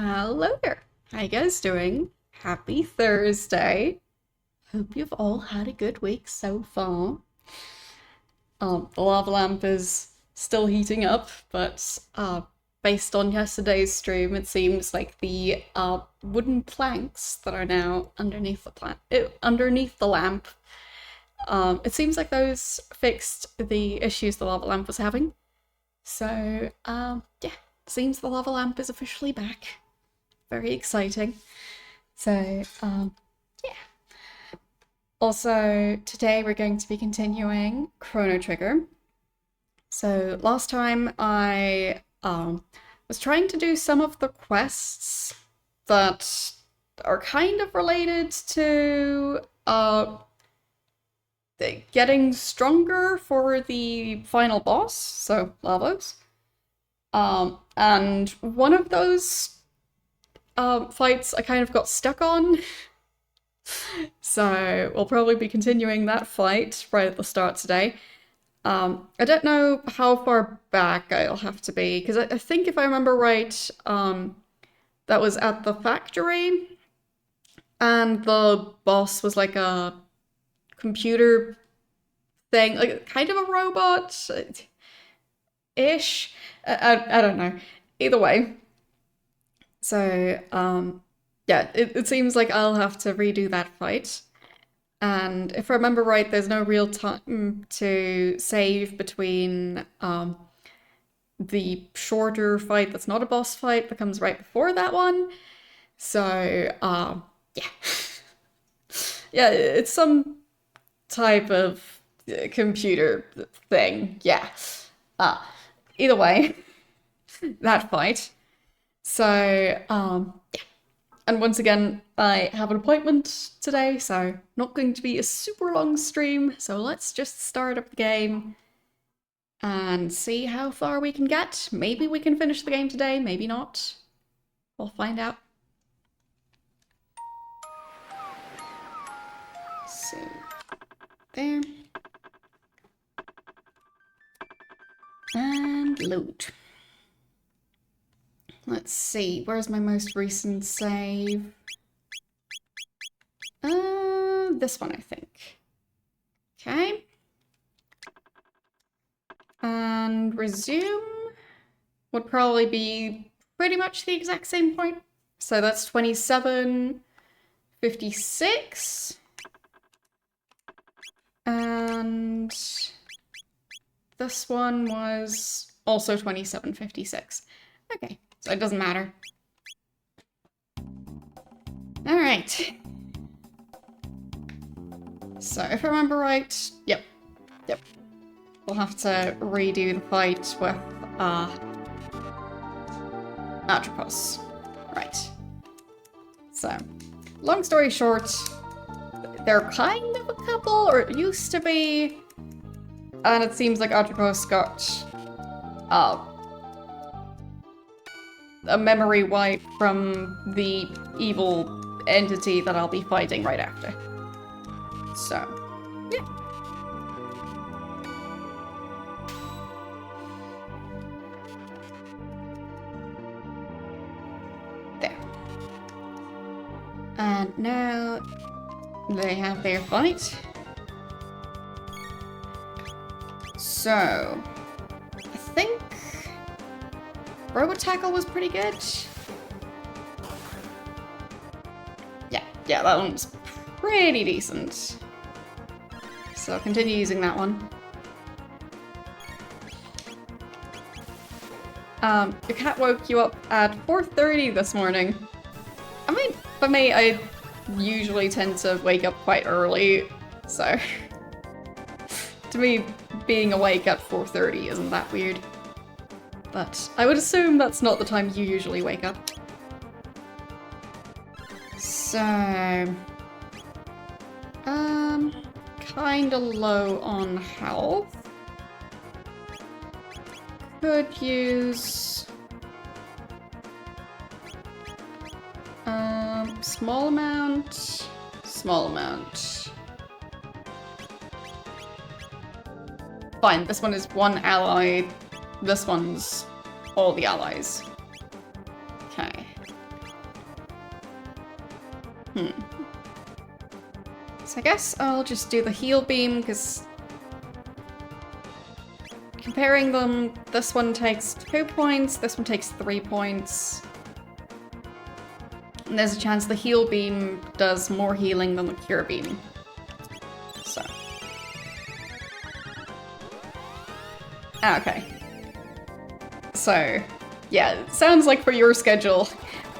Hello there. How you guys doing? Happy Thursday. Hope you've all had a good week so far. The lava lamp is still heating up, but based on yesterday's stream, it seems like the wooden planks that are now underneath the lamp, it seems like those fixed the issues the lava lamp was having. So yeah, seems the lava lamp is officially back. Very exciting. So, yeah. Also, today we're going to be continuing Chrono Trigger. So, last time I was trying to do some of the quests that are kind of related to getting stronger for the final boss, so Lavos. And one of those fights I kind of got stuck on. So we'll probably be continuing that fight right at the start today. I don't know how far back I'll have to be, because I think if I remember right, that was at the factory, and the boss was like a computer thing, like kind of a robot-ish. I don't know. Either way. So, yeah, it seems like I'll have to redo that fight. And if I remember right, there's no real time to save between the shorter fight that's not a boss fight that comes right before that one. So, yeah. Yeah, it's some type of computer thing, yeah. Either way, that fight. So, yeah. And once again, I have an appointment today, so not going to be a super long stream. So let's just start up the game and see how far we can get. Maybe we can finish the game today, maybe not. We'll find out. So, there. And load. Let's see, where's my most recent save? This one, I think. Okay. And resume would probably be pretty much the exact same point. So that's 27:56. And this one was also 27:56. Okay. So it doesn't matter. Alright. So if I remember right, yep. We'll have to redo the fight with Atropos. Right. So, long story short, they're kind of a couple, or it used to be, and it seems like Atropos got a memory wipe from the evil entity that I'll be fighting right after. So, yeah. There. And now they have their fight. So, I think Robot Tackle was pretty good. Yeah, that one's pretty decent. So I'll continue using that one. Your cat woke you up at 4:30 this morning. I mean, for me, I usually tend to wake up quite early, so to me, being awake at 4:30 isn't that weird. But I would assume that's not the time you usually wake up. So, kinda low on health. Could use small amount. Fine, this one is one ally. This one's all the allies. Okay. So I guess I'll just do the heal beam, because comparing them, this one takes 2 points, this one takes 3 points. And there's a chance the heal beam does more healing than the cure beam. So. Okay. So, yeah, it sounds like for your schedule,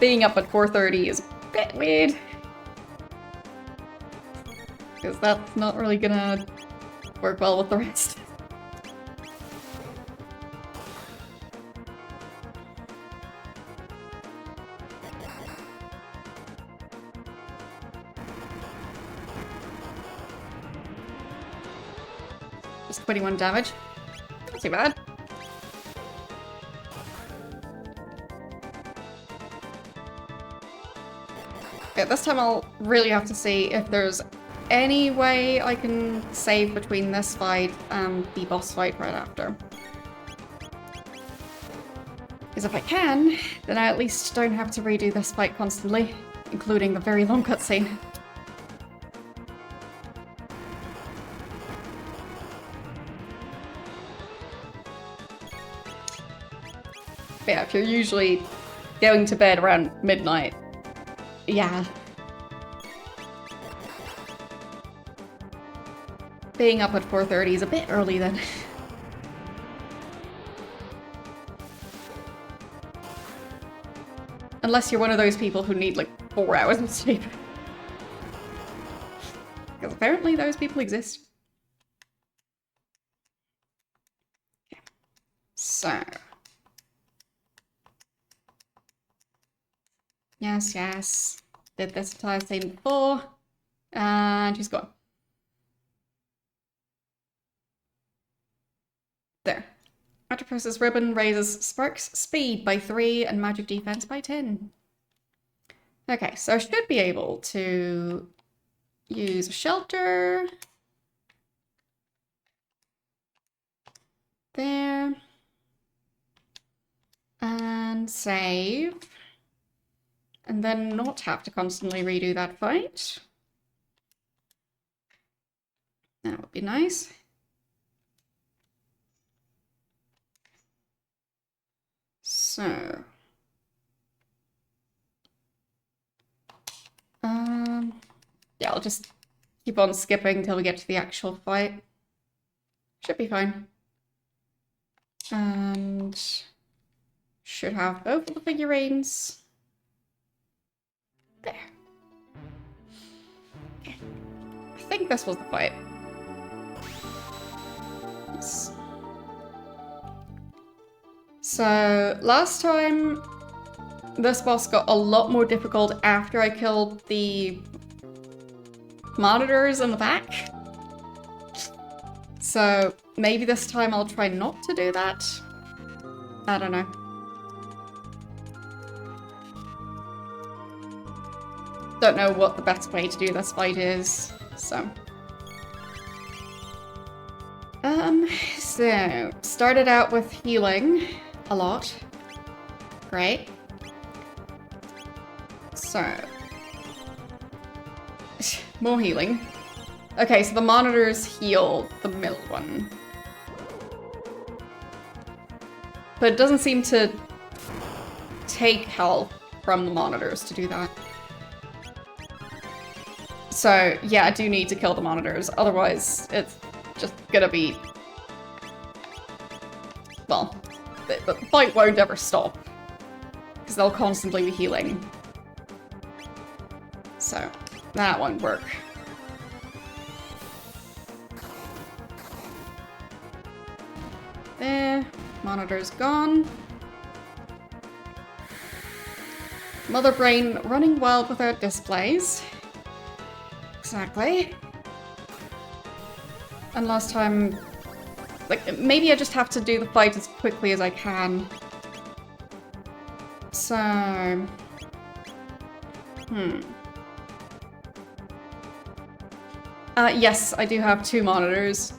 being up at 4:30 is a bit weird. Because that's not really gonna work well with the rest. Just 21 damage. Not too bad. Okay, this time I'll really have to see if there's any way I can save between this fight and the boss fight right after. Because if I can, then I at least don't have to redo this fight constantly, including the very long cutscene. But yeah, if you're usually going to bed around midnight, yeah. Being up at 4:30 is a bit early then. Unless you're one of those people who need like 4 hours of sleep. Because apparently those people exist. Okay. So. Yes, yes. Did this entire thing before. And she's gone. There. Octopus's ribbon raises Spark's speed by 3 and magic defense by 10. Okay, so I should be able to use a shelter. There. And save. And then not have to constantly redo that fight. That would be nice. So. Yeah, I'll just keep on skipping till we get to the actual fight. Should be fine. And should have both of the figurines. There. Okay. I think this was the fight. Yes. So, last time, this boss got a lot more difficult after I killed the monitors in the back. So, maybe this time I'll try not to do that. I don't know. Don't know what the best way to do this fight is, so. So, started out with healing a lot. Great. So. More healing. Okay, so the monitors heal the middle one. But it doesn't seem to take health from the monitors to do that. So, yeah, I do need to kill the monitors, otherwise it's just gonna be... Well, the fight won't ever stop, because they'll constantly be healing. So, that won't work. There, monitor's gone. Mother brain running wild without displays. Exactly. And last time, like, maybe I just have to do the fight as quickly as I can. So... yes, I do have 2 monitors.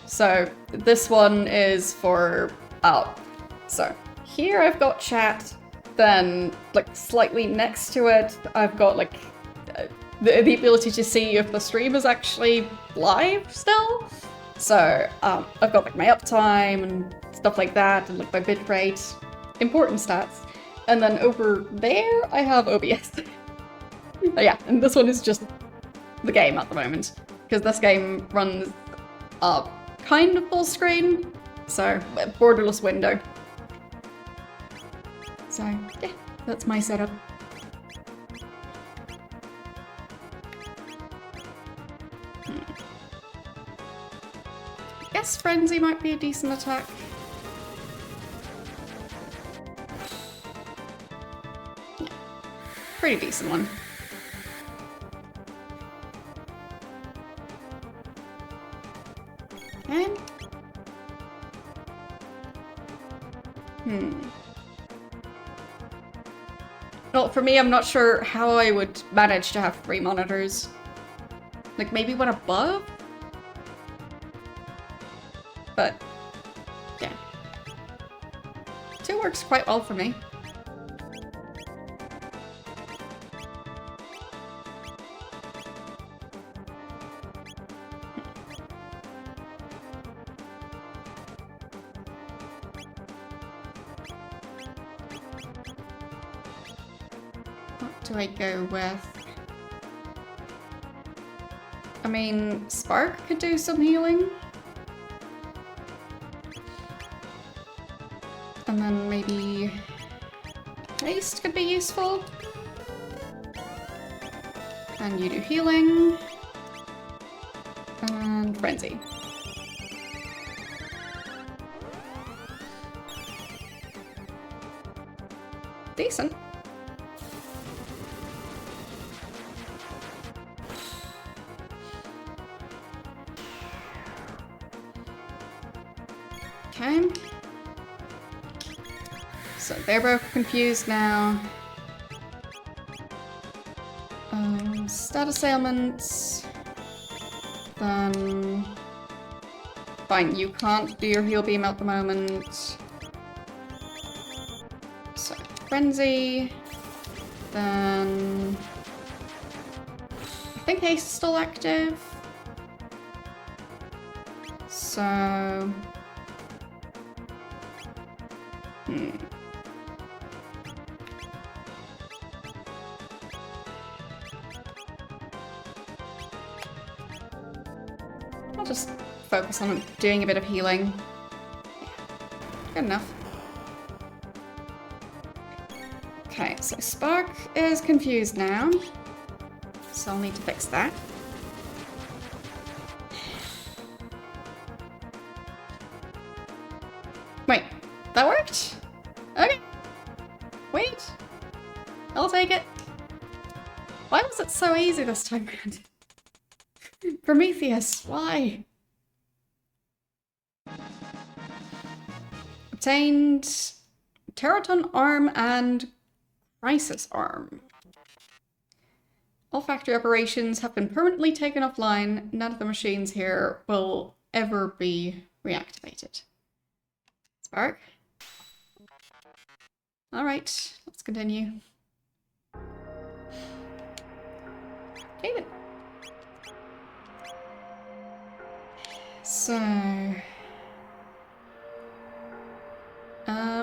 So, this one is for... so, here I've got chat, then, like, slightly next to it, I've got, like, the ability to see if the stream is actually live still. So I've got like my uptime and stuff like that, and like my bitrate, important stats. And then over there, I have OBS. But yeah, and this one is just the game at the moment, because this game runs kind of full screen, so borderless window. So yeah, that's my setup. I guess Frenzy might be a decent attack. Yeah, pretty decent one. Okay. Well, for me, I'm not sure how I would manage to have 3 monitors. Like, maybe one above? But, yeah. 2 works quite well for me. What do I go with? I mean, Spark could do some healing. And then maybe Haste could be useful. And you do healing. And Frenzy. Decent. Okay. So they're both confused now. Status ailments. Then... Fine, you can't do your heal beam at the moment. So, Frenzy. Then... I think Haste is still active. So... I'll just focus on doing a bit of healing. Yeah, good enough. Okay, so Spark is confused now. So I'll need to fix that. Wait, that worked? Okay. Wait. I'll take it. Why was it so easy this time around? Prometheus, why? Obtained Teraton Arm and Crisis Arm. All factory operations have been permanently taken offline. None of the machines here will ever be reactivated. Spark. Alright, let's continue. Okay then. So...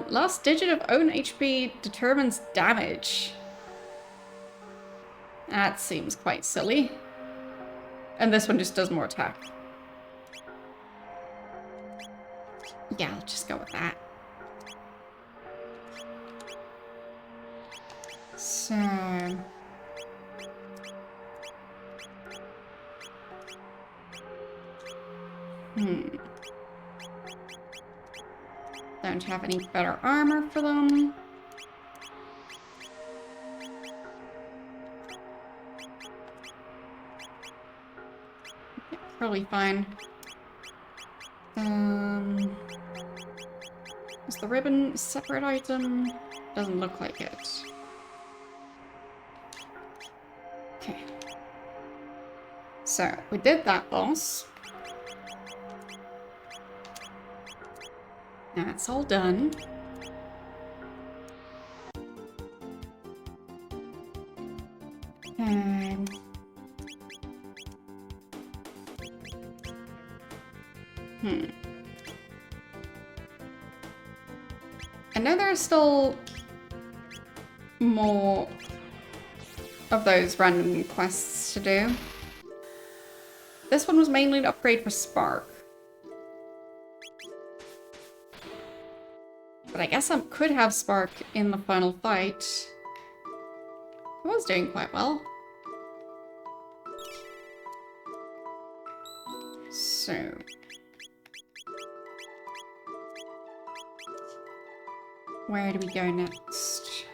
last digit of own HP determines damage. That seems quite silly. And this one just does more attack. Yeah, I'll just go with that. So... Don't have any better armor for them. Yeah, probably fine. Is the ribbon a separate item? Doesn't look like it. Okay. So, we did that boss. That's all done. And I know there are still more of those random quests to do. This one was mainly to upgrade for Spark. But I guess I could have Spark in the final fight. I was doing quite well. So... where do we go next?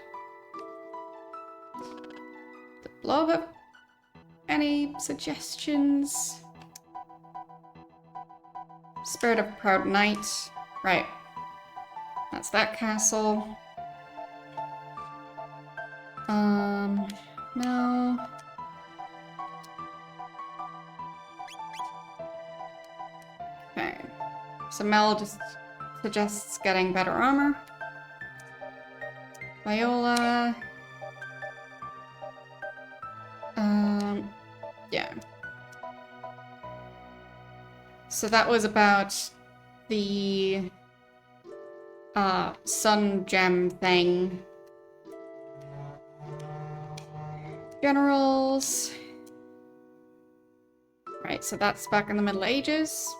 The Blob have any suggestions? Spirit of Proud Knight. Right. That's that castle. No. Okay. So Mel just suggests getting better armor. Viola. Yeah. So that was about the sun gem thing. Generals. Right, so that's back in the Middle Ages.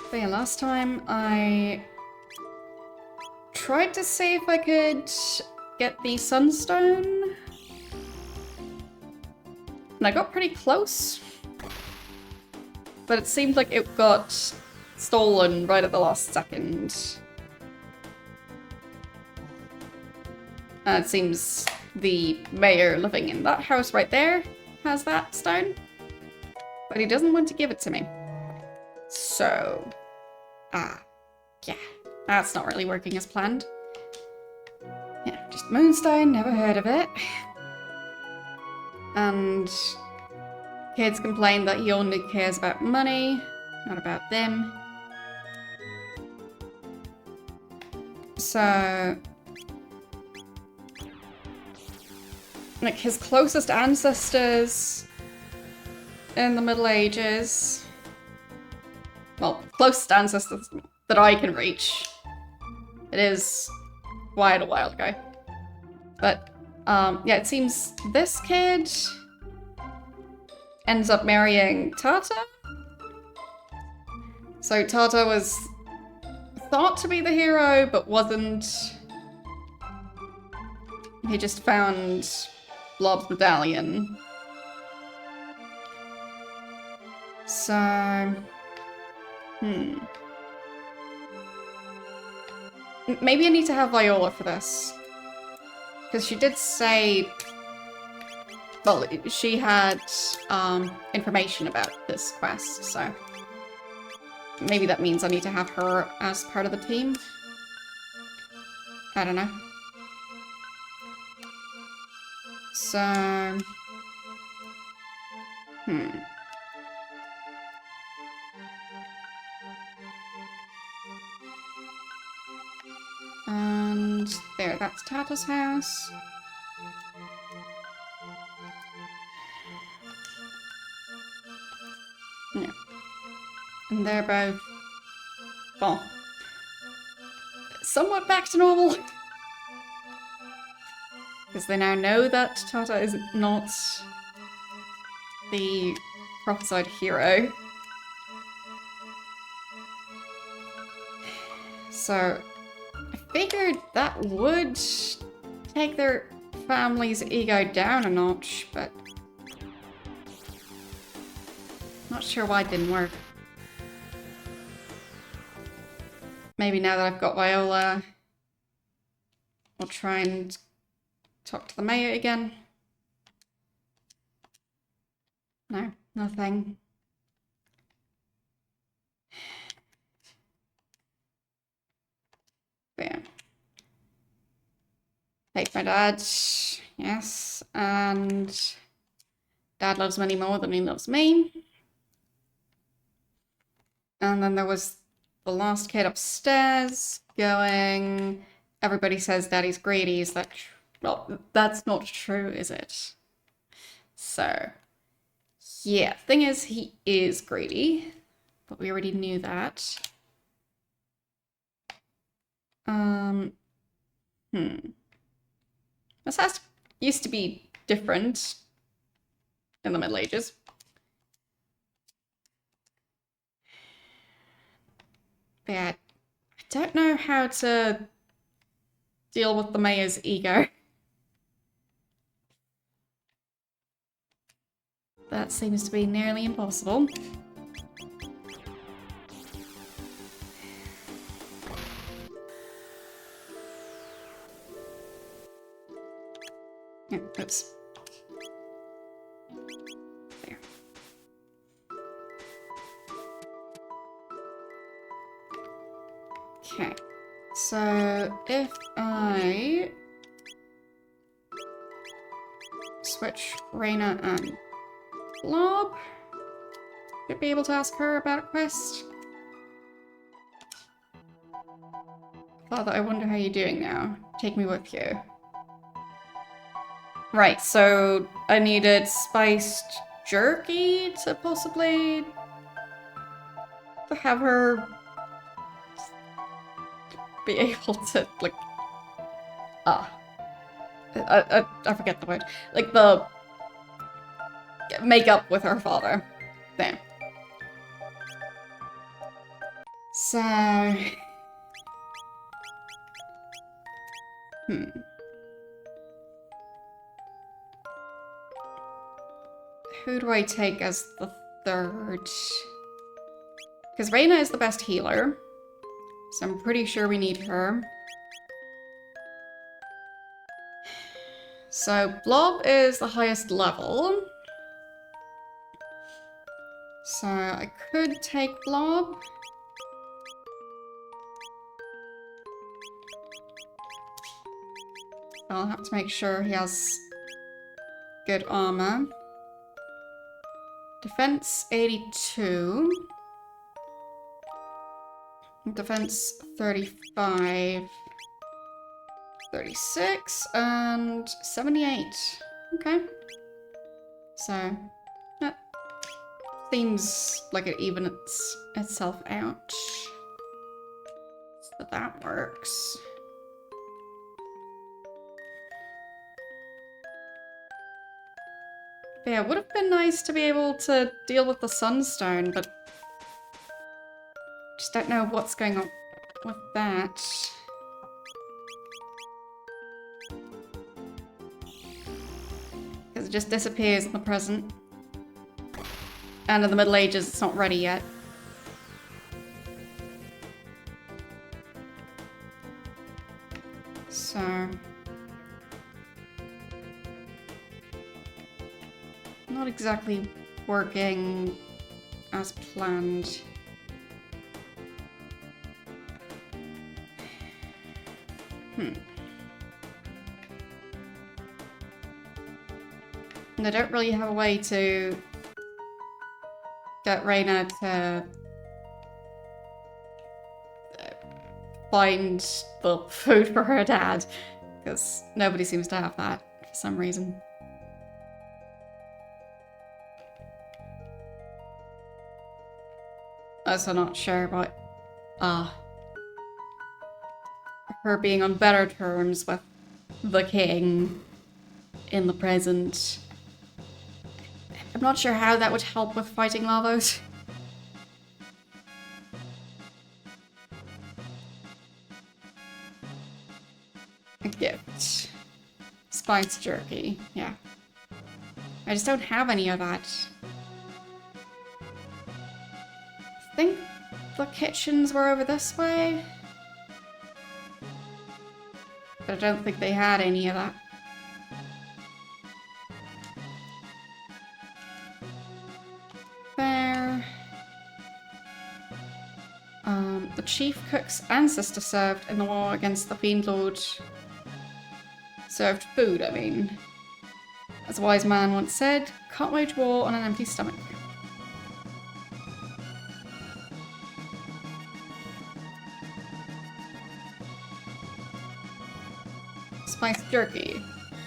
But yeah, last time I tried to see if I could get the sunstone. And I got pretty close. But it seemed like it got stolen right at the last second. It seems the mayor living in that house right there has that stone. But he doesn't want to give it to me. So... yeah. That's not really working as planned. Yeah, just Moonstone, never heard of it. And kids complain that he only cares about money, not about them. So... like, his closest ancestors in the Middle Ages... well, closest ancestors that I can reach. It is quite a while ago. But, yeah, it seems this kid ends up marrying Tata. So Tata was thought to be the hero, but wasn't. He just found Blob's medallion. So... maybe I need to have Viola for this. Because she did say... well, she had information about this quest, so... maybe that means I need to have her as part of the team. I don't know. So... and there, that's Tata's house. Yeah. And they're both, well, somewhat back to normal. Because they now know that Tata is not the prophesied hero. So, I figured that would take their family's ego down a notch, but not sure why it didn't work. Maybe now that I've got Viola, I'll try and talk to the mayor again. No, nothing. Yeah. Hate my dad, yes, and dad loves money more than he loves me. And then there was the last kid upstairs going, everybody says Daddy's greedy. Is that well, that's not true, is it? So, yeah, thing is, he is greedy, but we already knew that. This house used to be different in the Middle Ages. But yeah, I don't know how to deal with the mayor's ego. That seems to be nearly impossible. Yeah, oops. There. Okay. So if I switch Reina and Blob, should be able to ask her about a quest. Father, I wonder how you're doing now. Take me with you. Right, so I needed spiced jerky to possibly have her be able to, like, I forget the word. Like, the make up with her father. There. So... Who do I take as the third? Because Reina is the best healer, so I'm pretty sure we need her. So Blob is the highest level. So I could take Blob. I'll have to make sure he has good armor. Defense 82. Defense 35. 36 and 78. Okay. So that seems like it evens itself out. So that works. But yeah, it would have been nice to be able to deal with the Sunstone, but just don't know what's going on with that. Because it just disappears in the present. And in the Middle Ages, it's not ready yet. So... not exactly working as planned. And I don't really have a way to get Reina to find the food for her dad, because nobody seems to have that for some reason. Also not sure about her being on better terms with the king in the present. I'm not sure how that would help with fighting Lavos. A gift. Spiced jerky, yeah. I just don't have any of that. I think the kitchens were over this way. But I don't think they had any of that. There. The chief cook's ancestor served in the war against the Fiend Lord. Served food, I mean. As a wise man once said, can't wage war on an empty stomach. Spice jerky.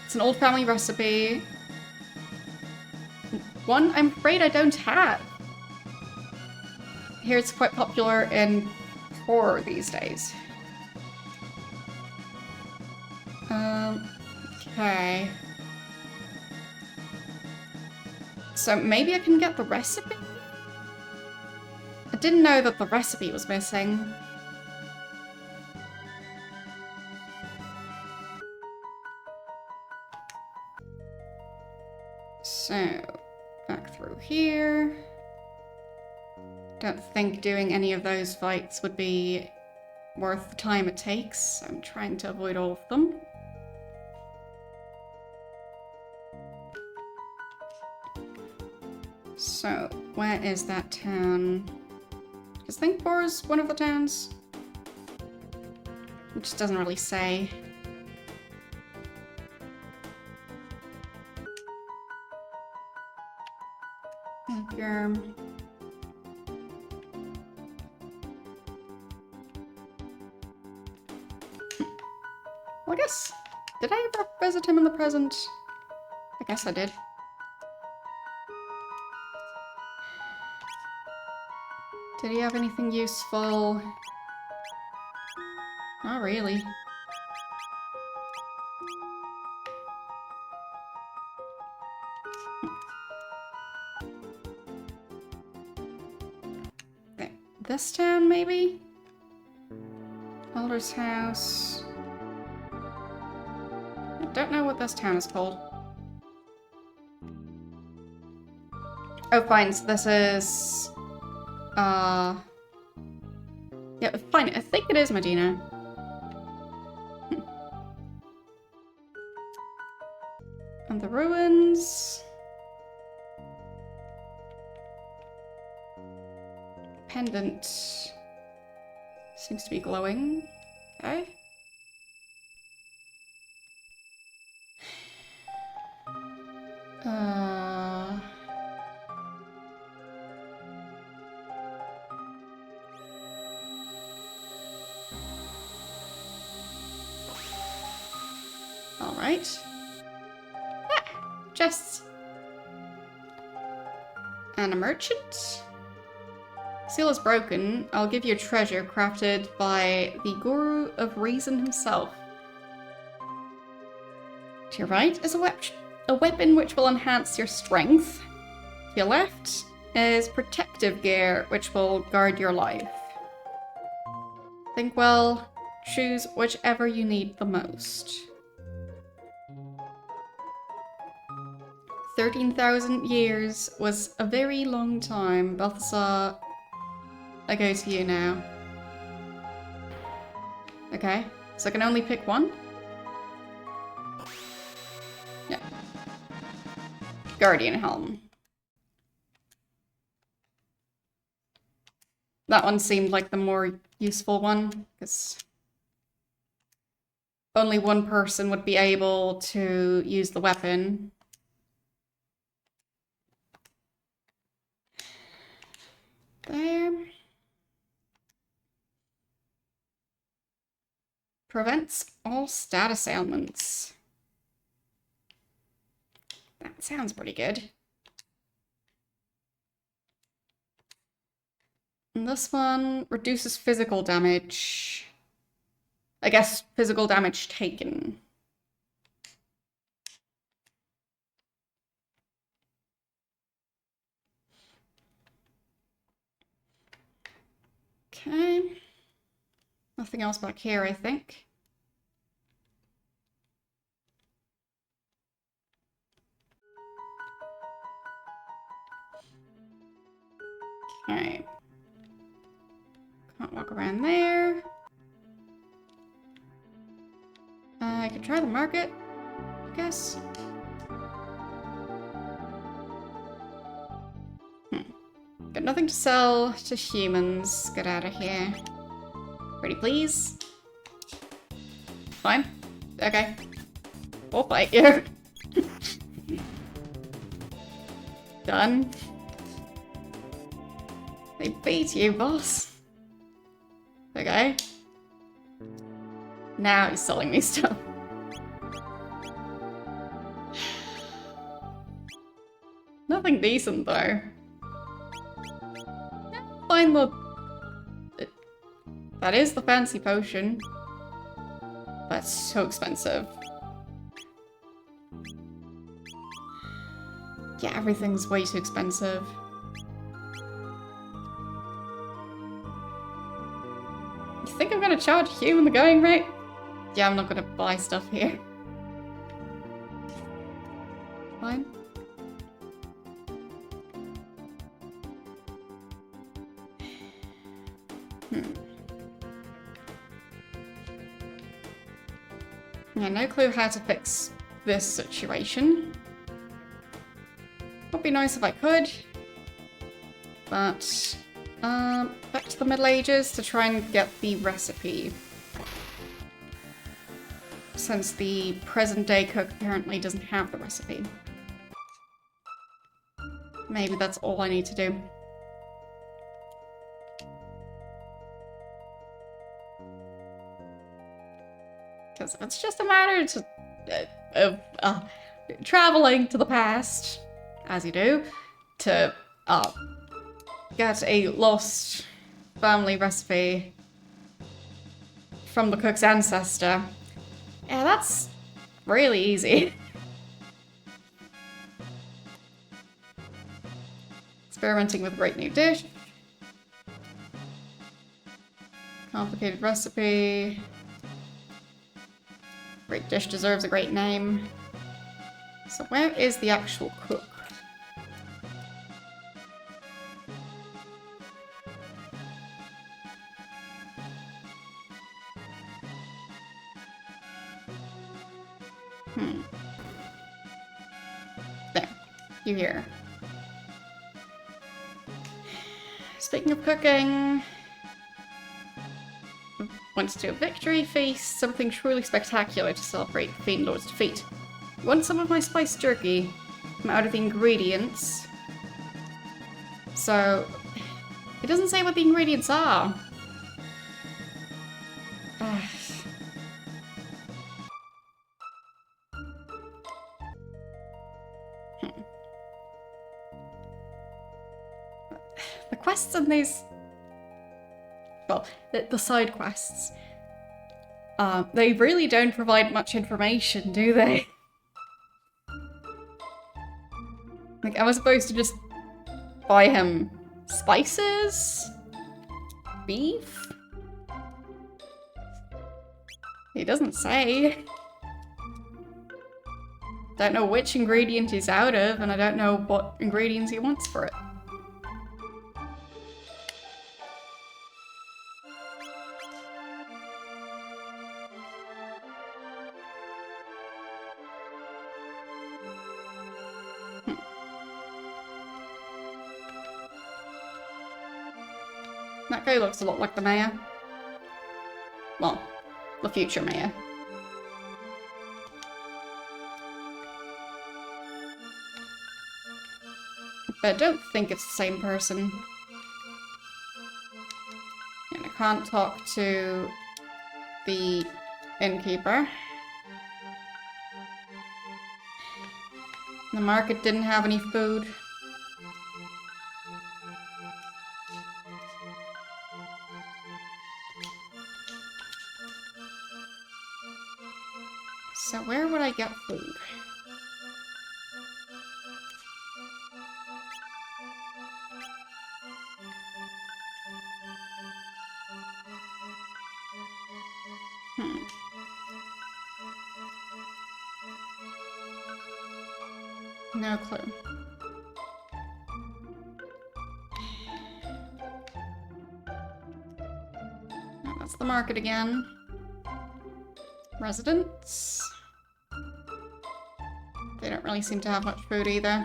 It's an old family recipe. One I'm afraid I don't have. Here it's quite popular in horror these days. Okay. So maybe I can get the recipe? I didn't know that the recipe was missing. So, back through here. Don't think doing any of those fights would be worth the time it takes. I'm trying to avoid all of them. So, where is that town? Is Thinkpor is one of the towns? It just doesn't really say. Well, I guess, did I ever visit him in the present? I guess I did. Did he have anything useful? Not really. Okay. This town, maybe? Elder's house. I don't know what this town is called. Oh, fine. So this is... yeah, fine. I think it is Medina. And the ruins... Pendant... seems to be glowing. Okay. Alright. Ah, chests. And a merchant. Seal is broken. I'll give you a treasure crafted by the Guru of Reason himself. To your right is a weapon which will enhance your strength. To your left is protective gear which will guard your life. Think well, choose whichever you need the most. 13,000 years was a very long time. Balthasar, I go to you now. Okay, so I can only pick one? Yeah. Guardian Helm. That one seemed like the more useful one, because only one person would be able to use the weapon. There. Prevents all status ailments. That sounds pretty good. And this one reduces physical damage. I guess physical damage taken. Okay. Nothing else back here, I think. Okay. Can't walk around there. I could try the market, I guess. Got nothing to sell to humans. Get out of here. Pretty please. Fine. Okay. We'll fight you. Done. They beat you, boss. Okay. Now he's selling me stuff. Nothing decent, though. Find the... That is the fancy potion. That's so expensive. Yeah, everything's way too expensive. You think I'm gonna charge human the going rate? Yeah, I'm not gonna buy stuff here. Fine. Yeah, no clue how to fix this situation. Would be nice if I could. But, back to the Middle Ages to try and get the recipe. Since the present-day cook apparently doesn't have the recipe. Maybe that's all I need to do. Because if it's just a matter of traveling to the past, as you do, to get a lost family recipe from the cook's ancestor, yeah, that's really easy. Experimenting with a great new dish. Complicated recipe. Great dish deserves a great name. So where is the actual cook? There. You here. Speaking of cooking... Went to do a victory feast, something truly spectacular to celebrate the Fiend Lord's defeat. You want some of my spiced jerky? I'm out of the ingredients. So, it doesn't say what the ingredients are. The quests in these... Well, the side quests. They really don't provide much information, do they? Like, am I supposed to just buy him spices? Beef? He doesn't say. Don't know which ingredient he's out of, and I don't know what ingredients he wants for it. That guy looks a lot like the mayor. Well, the future mayor. But I don't think it's the same person. And I can't talk to the innkeeper. The market didn't have any food. So where would I get food? No clue. Oh, that's the market again. Residents. They don't really seem to have much food either.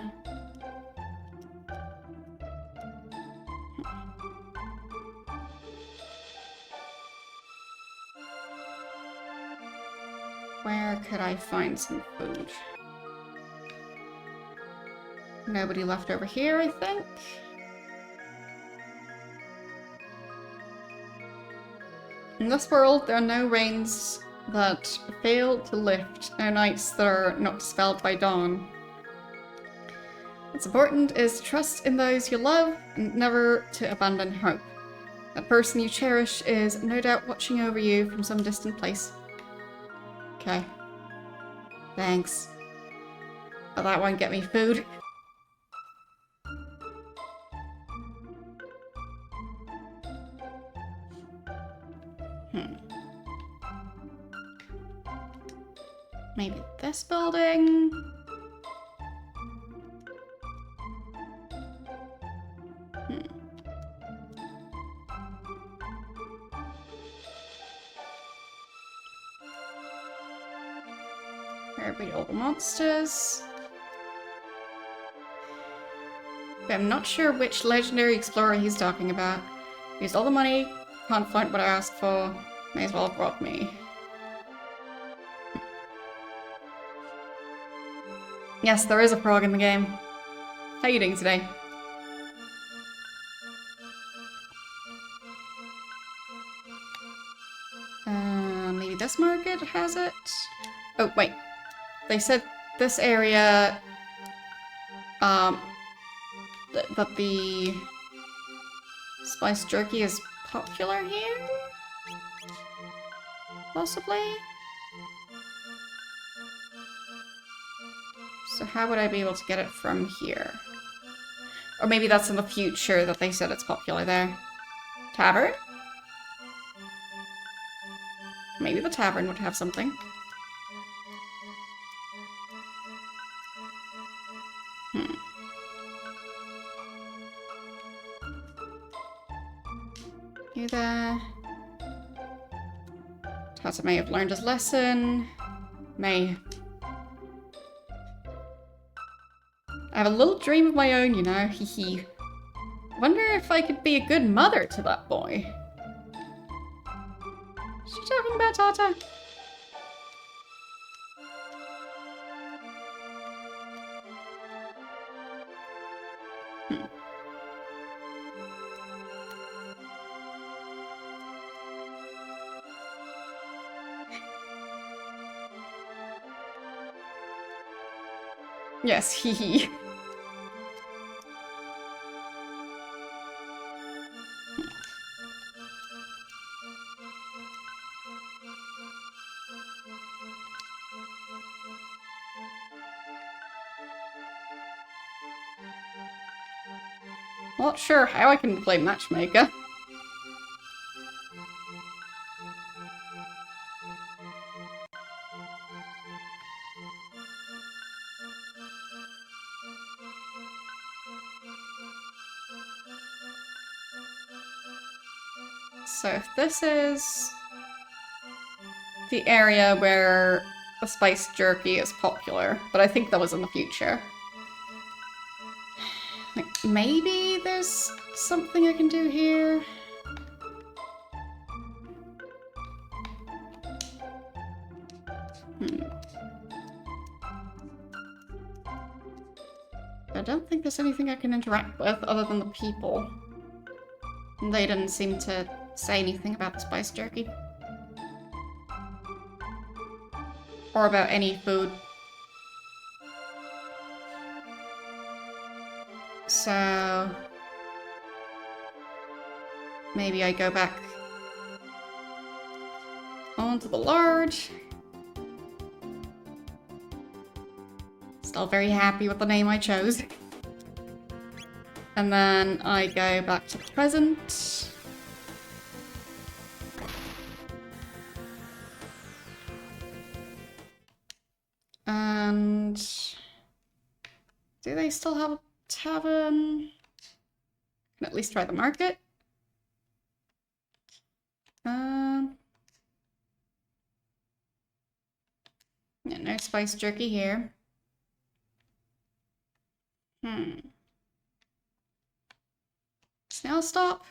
Where could I find some food? Nobody left over here, I think. In this world, there are no rains that fail to lift, no nights that are not dispelled by dawn. What's important is to trust in those you love and never to abandon hope. That person you cherish is no doubt watching over you from some distant place. Okay. Thanks. But that won't get me food. Maybe this building? Here be all the monsters. Okay, I'm not sure which legendary explorer he's talking about. Used all the money, can't find what I asked for. May as well have brought me. Yes, there is a frog in the game. How are you doing today? Maybe this market has it? Oh, wait. They said this area, that the spice jerky is popular here? Possibly? So how would I be able to get it from here? Or maybe that's in the future that they said it's popular there. Tavern? Maybe the tavern would have something. You there? Tata may have learned his lesson. May. I have a little dream of my own, you know, hee hee. Wonder if I could be a good mother to that boy. Is she talking about Tata? Yes, hee hee. Not sure how I can play matchmaker. So if this is the area where the spice jerky is popular, but I think that was in the future. Like, maybe there's something I can do here? I don't think there's anything I can interact with other than the people. They didn't seem to say anything about the spice jerky. Or about any food. So maybe I go back onto the large. Still very happy with the name I chose. And then I go back to the present. And do they still have a tavern? Can at least try the market. Yeah, no spice jerky here. Snail stop.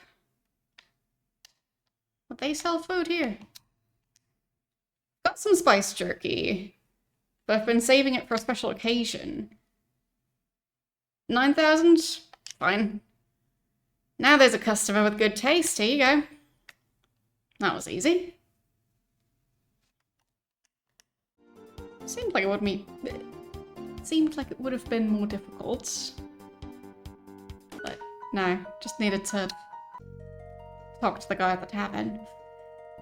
Would they sell food here? Got some spice jerky, but I've been saving it for a special occasion. 9,000? Fine. Now there's a customer with good taste. Here you go. That was easy. Seemed like it would have been more difficult. No, just needed to talk to the guy at the tavern.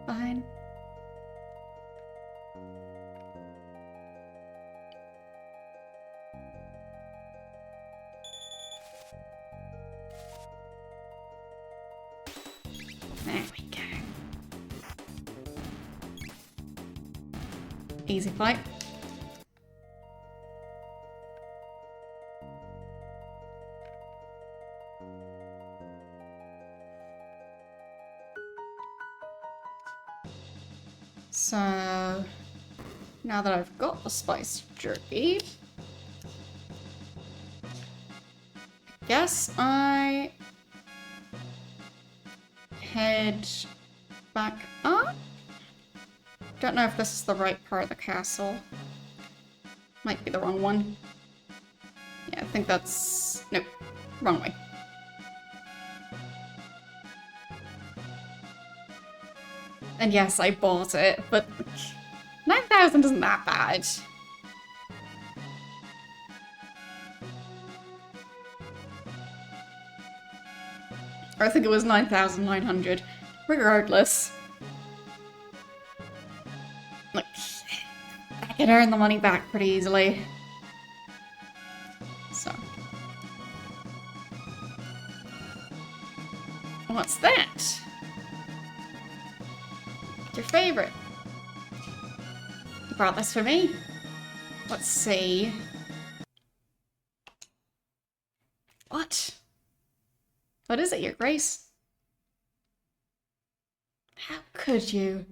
Fine. There we go. Easy fight. So, now that I've got the spice jerky, I guess I head back up? Don't know if this is the right part of the castle. Might be the wrong one. Yeah, I think that's... Nope, wrong way. And yes, I bought it, but 9,000 isn't that bad. Or I think it was 9,900. Regardless. Look, I can earn the money back pretty easily. So. What's that? Your favorite. You brought this for me? Let's see. What? What is it, Your Grace? How could you?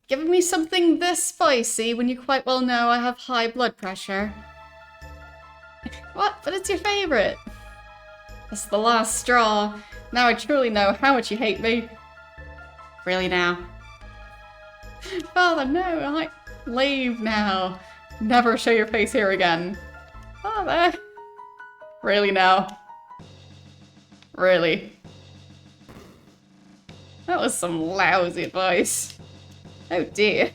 Giving me something this spicy when you quite well know I have high blood pressure. What? But it's your favorite. This is the last straw. Now I truly know how much you hate me. Really now? Father, no, leave now. Never show your face here again. Father. Really now? Really? That was some lousy advice. Oh dear.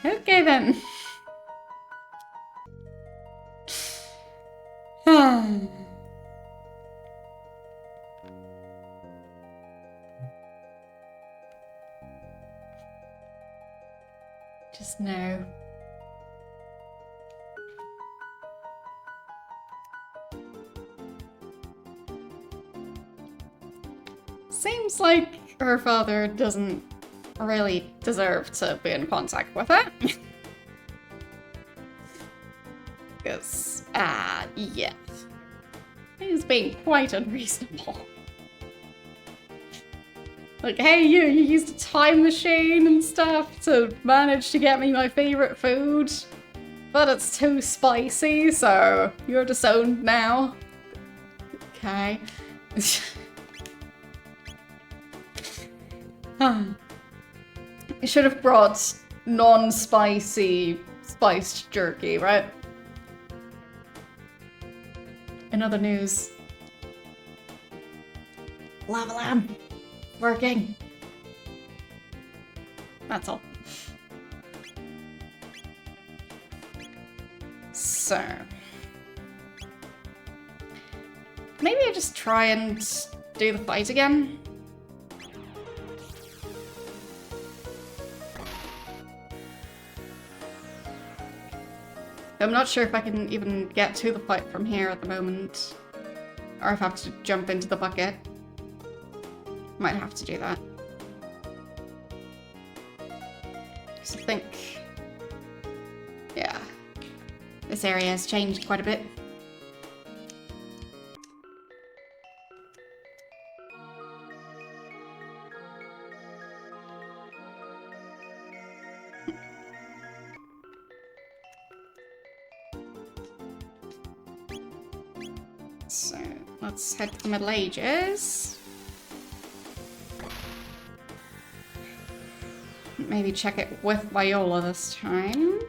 Okay then. Just no. Seems like her father doesn't really deserve to be in contact with her. Because, yeah. He's being quite unreasonable. Like, hey, you used a time machine and stuff to manage to get me my favorite food, but it's too spicy, so you're disowned now. Okay. You should have brought non-spicy spiced jerky, right? In other news, lava lamp working. That's all. So maybe I just try and do the fight again. I'm not sure if I can even get to the fight from here at the moment. Or if I have to jump into the bucket. Might have to do that. Because I think... yeah. This area has changed quite a bit. So, let's head to the Middle Ages. Maybe check it with Viola this time.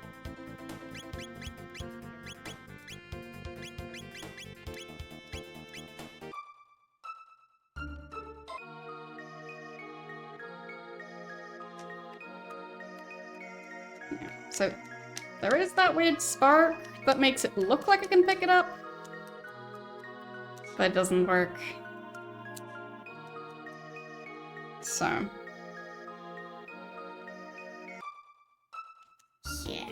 So, there is that weird spark that makes it look like I can pick it up. but it doesn't work. So. Yeah.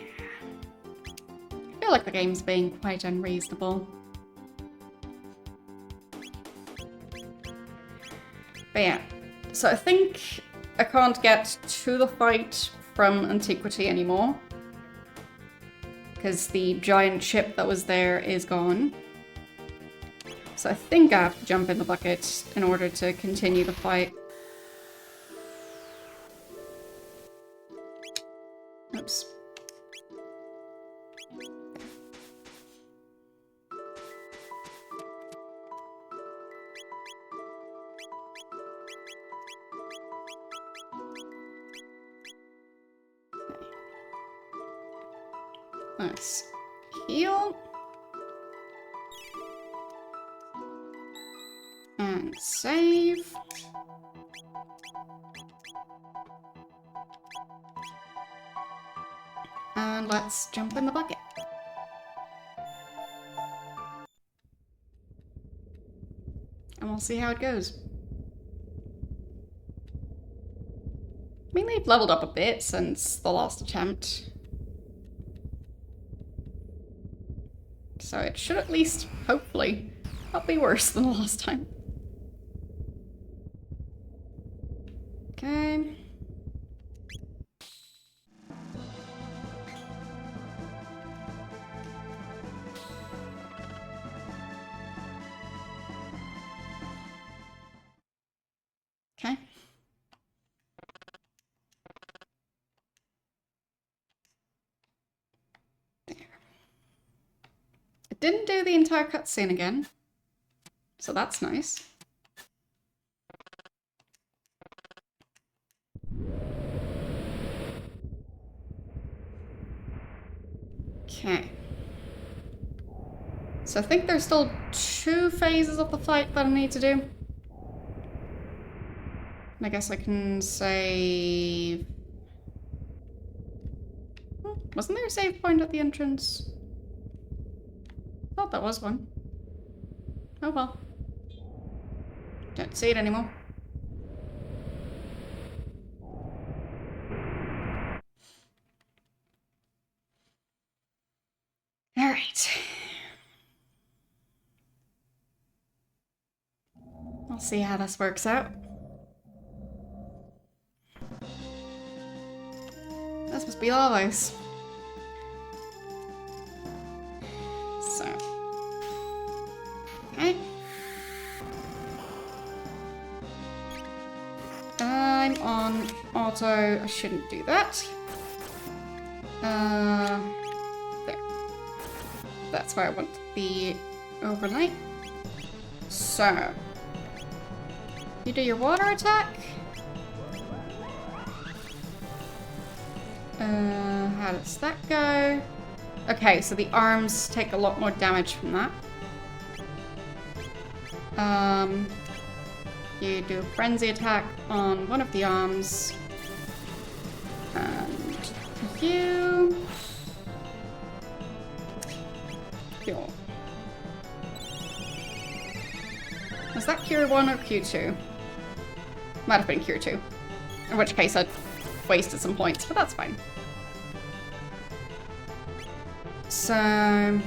I feel like the game's being quite unreasonable. But yeah. So I think I can't get to the fight from Antiquity anymore. Because the giant ship that was there is gone. So I think I have to jump in the bucket in order to continue the fight. Oops. Let's heal. And save. And let's jump in the bucket. And we'll see how it goes. I mean, they've leveled up a bit since the last attempt. So it should at least, hopefully, not be worse than the last time. Okay. Okay. There. It didn't do the entire cutscene again, so that's nice. Okay. So I think there's still 2 phases of the fight that I need to do. And I guess I can save... Wasn't there a save point at the entrance? I thought that was one. Oh well. Don't see it anymore. Alright. I'll see how this works out. This must be all ice. So. Okay. I'm on auto. I shouldn't do that. There. That's where I want the overnight. So. You do your water attack. How does that go? Okay, so the arms take a lot more damage from that. You do a frenzy attack on one of the arms. And you... Heal. Was that Cure 1 or Q2? Might have been Cure 2. In which case I'd wasted some points, but that's fine. So...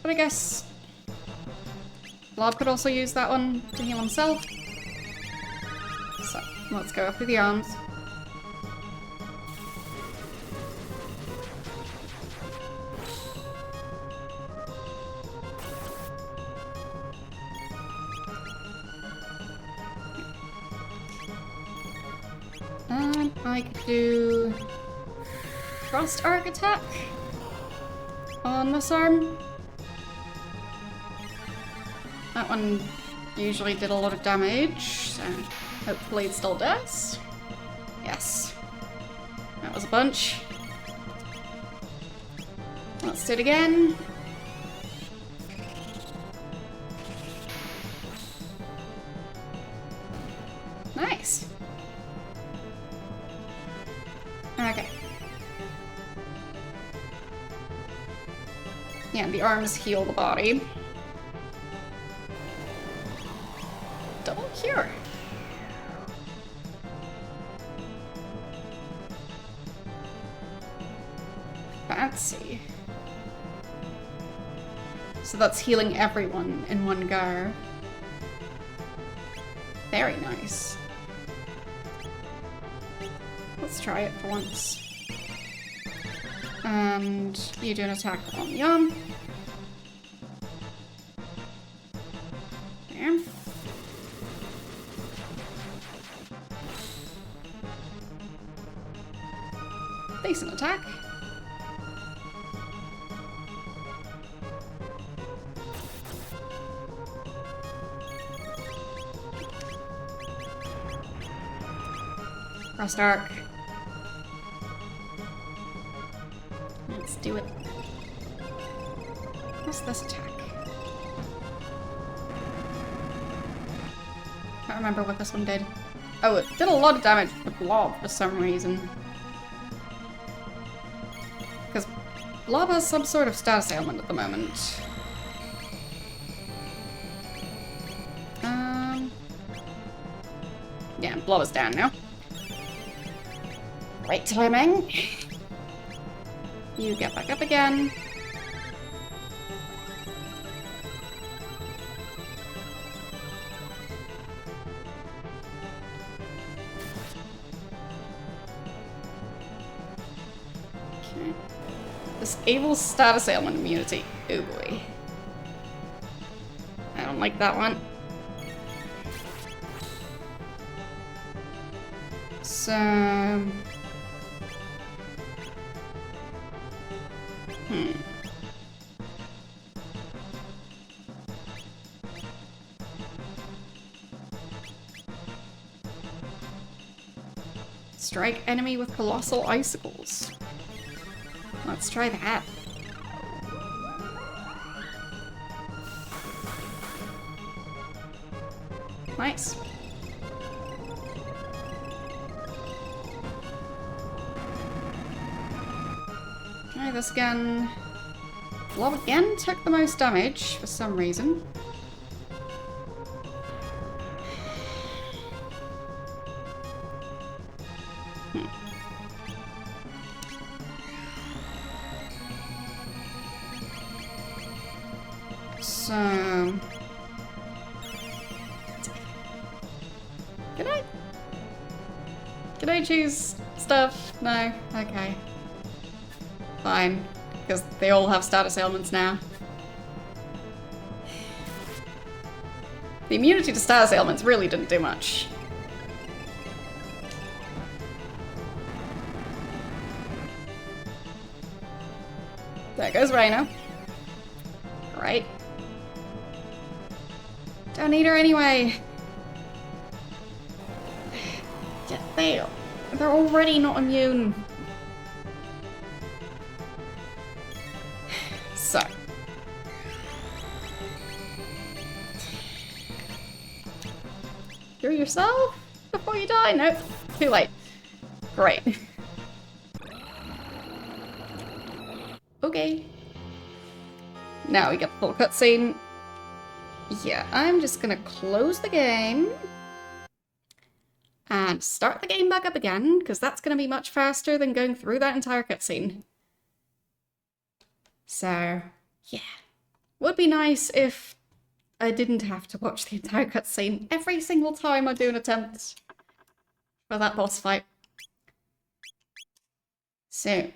But I guess... Blob could also use that one to heal himself. So, let's go after the arms. And I could do... Frost Arc attack on this arm. That one usually did a lot of damage, so hopefully it still does. Yes. That was a bunch. Let's do it again. Nice. Yeah, the arms heal the body. Double cure. Fancy. So that's healing everyone in one go. Very nice. Let's try it for once. And you do an attack on Yum. There. Decent attack. Frost Arc. Let's do it. What's this attack? Can't remember what this one did. Oh, it did a lot of damage to the blob for some reason. Because blob has some sort of status ailment at the moment. Yeah, blob is down now. Great timing. You get back up again. Okay. Disable status ailment immunity. Oh boy. I don't like that one. So... Strike enemy with colossal icicles. Let's try that. Nice. Try this again. Blob again took the most damage for some reason. So... Can I choose stuff? No? Okay. Fine. Because they all have status ailments now. The immunity to status ailments really didn't do much. There goes Rhino. Right. Don't need her anyway. Get there. They're already not immune. So. Cure yourself before you die? Nope. Too late. Great. Okay. Now we get the full cutscene. Yeah, I'm just gonna close the game and start the game back up again, because that's gonna be much faster than going through that entire cutscene. So, yeah. Would be nice if I didn't have to watch the entire cutscene every single time I do an attempt for that boss fight. So.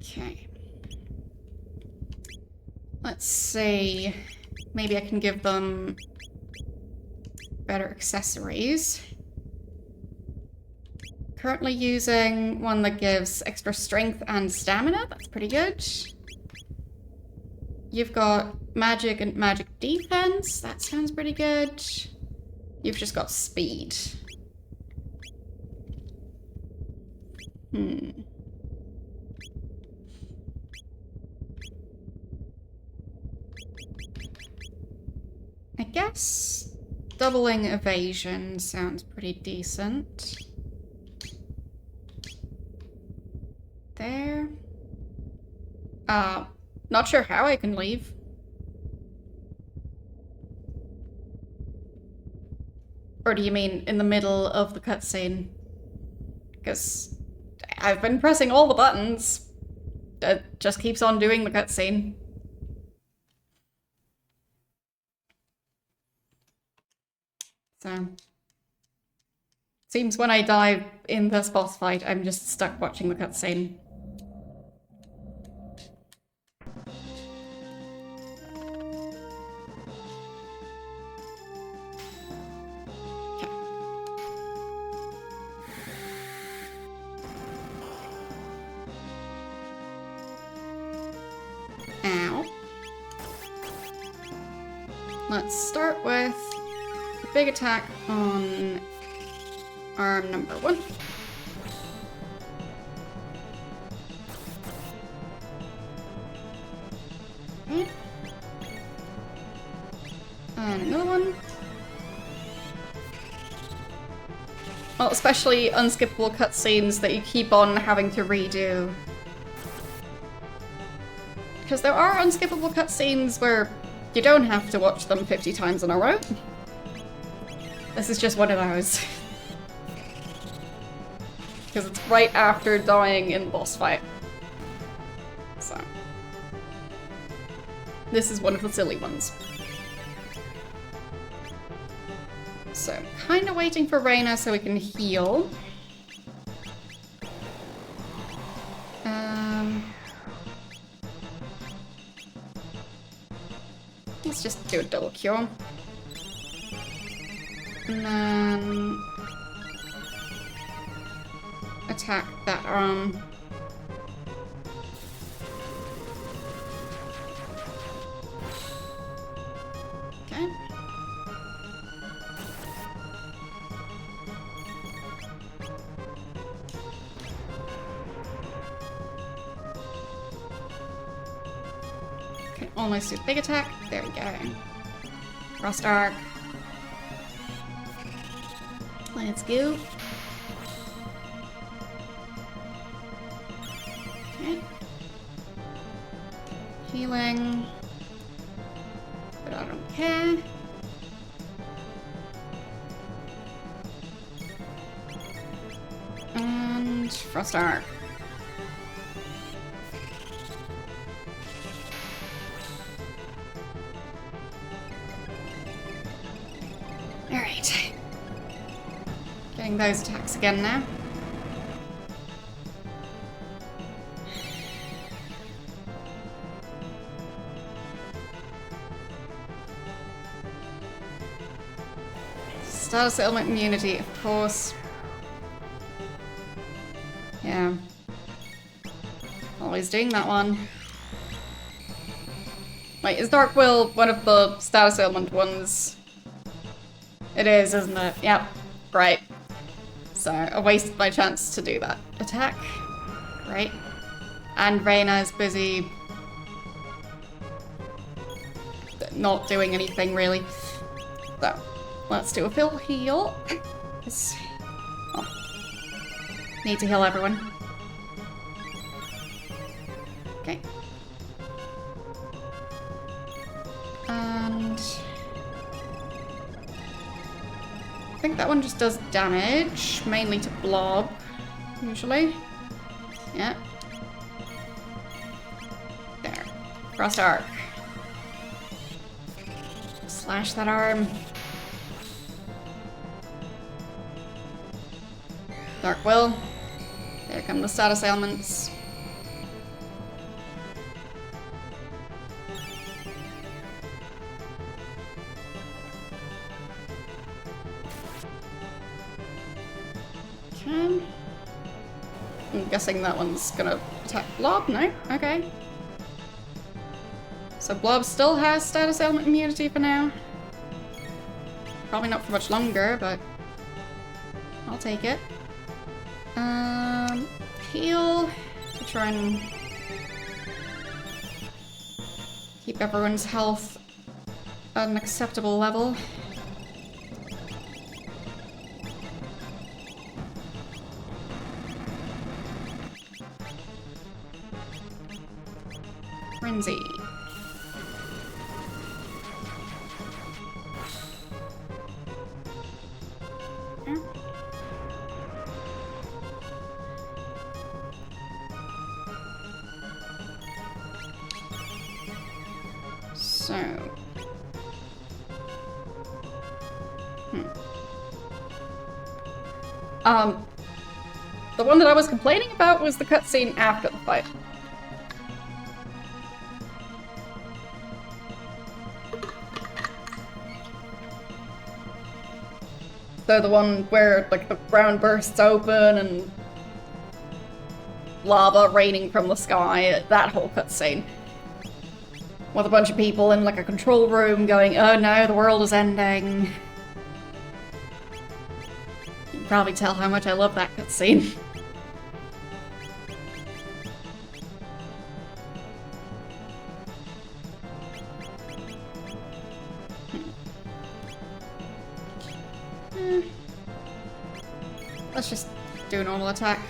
Okay. Let's see. Maybe I can give them better accessories. Currently using one that gives extra strength and stamina. That's pretty good. You've got magic and magic defense. That sounds pretty good. You've just got speed. I guess doubling evasion sounds pretty decent. There. Not sure how I can leave. Or do you mean in the middle of the cutscene? Because I've been pressing all the buttons. It just keeps on doing the cutscene. So... seems when I die in this boss fight, I'm just stuck watching the cutscene. Ow. Let's start with a big attack on arm number 1. Okay. And another one. Well, especially unskippable cutscenes that you keep on having to redo. Because there are unskippable cutscenes where you don't have to watch them 50 times in a row. This is just one of those. Because it's right after dying in the boss fight. So. This is one of the silly ones. So, kind of waiting for Reyna so we can heal. Let's just do a double cure. And then... attack that arm. Okay. Okay, almost do a big attack. There we go. Frost Arc. Let's go. Okay. Healing. But I don't care. And Frost Arc. Alright. Getting those attacks again now. Status ailment immunity, of course. Yeah. Always doing that one. Wait, is Dark Will one of the status ailment ones? It is, isn't it? Yep. Great. So, I wasted my chance to do that attack. Great. And Reyna is busy not doing anything, really. So, let's do a full heal. Oh. Need to heal everyone. Okay. And... I think that one just does damage, mainly to Blob, usually. Yeah. There. Frost Arc. Slash that arm. Dark Will. There come the status ailments. Okay. I'm guessing that one's gonna attack Blob, no? Okay. So Blob still has status ailment immunity for now. Probably not for much longer, but I'll take it. Heal to try and keep everyone's health at an acceptable level. Frenzy. So... The one that I was complaining about was the cutscene after the fight. So the one where, like, the ground bursts open and lava raining from the sky, that whole cutscene. With a bunch of people in, like, a control room going, oh no, the world is ending. You can probably tell how much I love that cutscene. Let's just do a normal attack.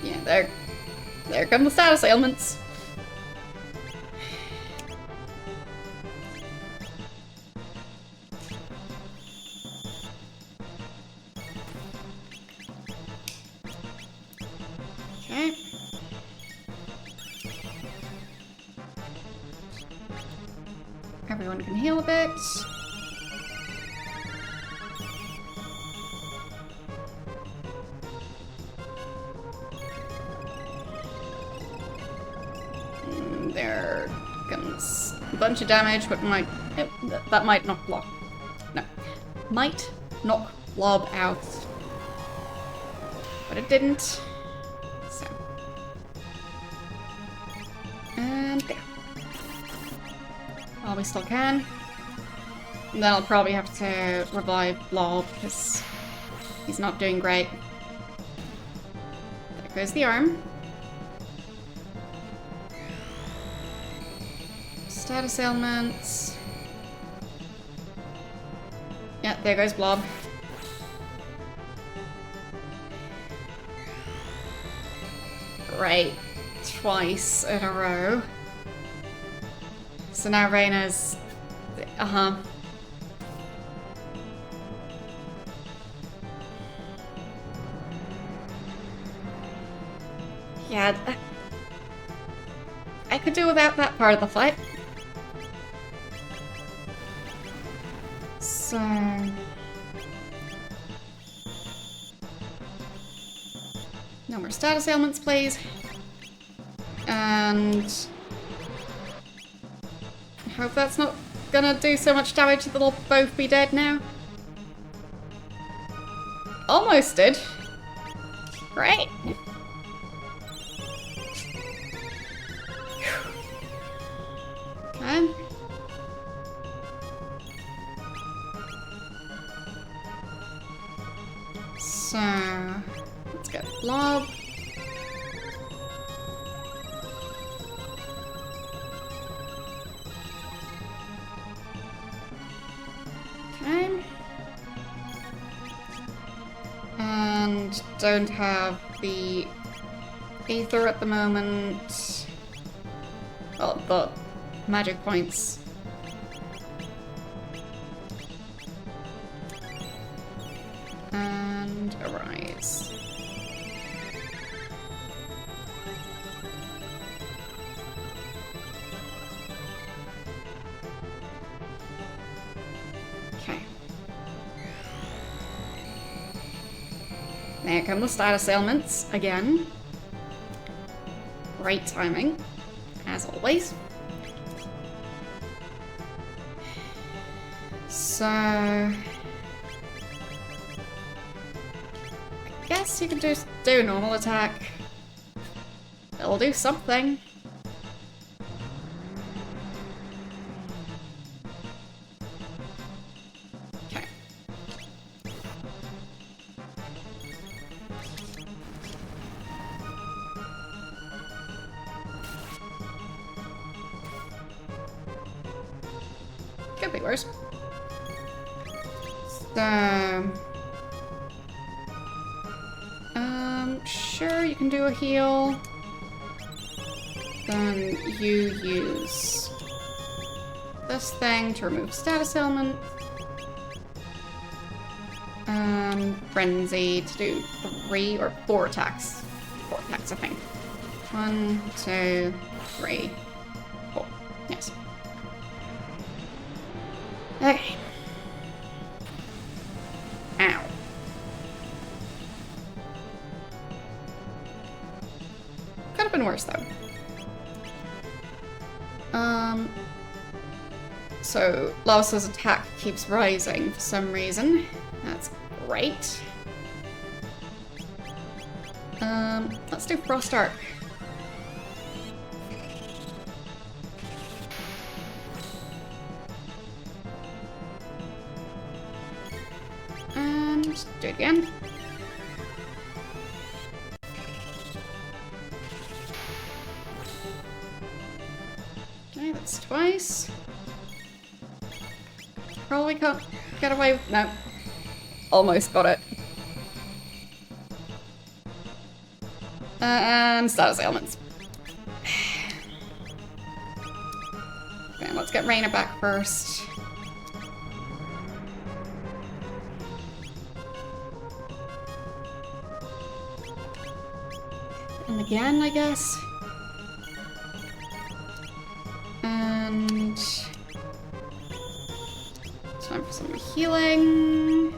Yeah, there come the status ailments. Okay. Everyone can heal a bit. There comes a bunch of damage, but that might knock blob. No. Might knock blob out. But it didn't. So. And there. Well, we still can. And then I'll probably have to revive Blob, because he's not doing great. There goes the arm. Status ailments. Yeah, there goes Blob. Great. Twice in a row. So now Reyna's... Yeah, I could do without that part of the fight. So... no more status ailments, please. And... I hope that's not gonna do so much damage that they'll both be dead now. Almost did. Great. Okay. So, let's get Blob. Okay. And don't have the Aether at the moment. Well, the magic points. And Arise. Okay. There come the status ailments again. Great timing, as always. So... I guess you can just do a normal attack. It'll do something. Okay. Could be worse. So... sure, you can do a heal. Then you use this thing to remove status element. Frenzy to do 3 or 4 attacks. 4 attacks, I think. 1, 2, 3, 4. Yes. Okay. Ow. Could have been worse, though. So Lavis's attack keeps rising for some reason. That's great. Let's do Frost Arc. And do it again. Okay, that's twice. Probably can't get away. No. Almost got it. And status ailments. Okay, let's get Raina back first. And again, I guess. And time for some healing.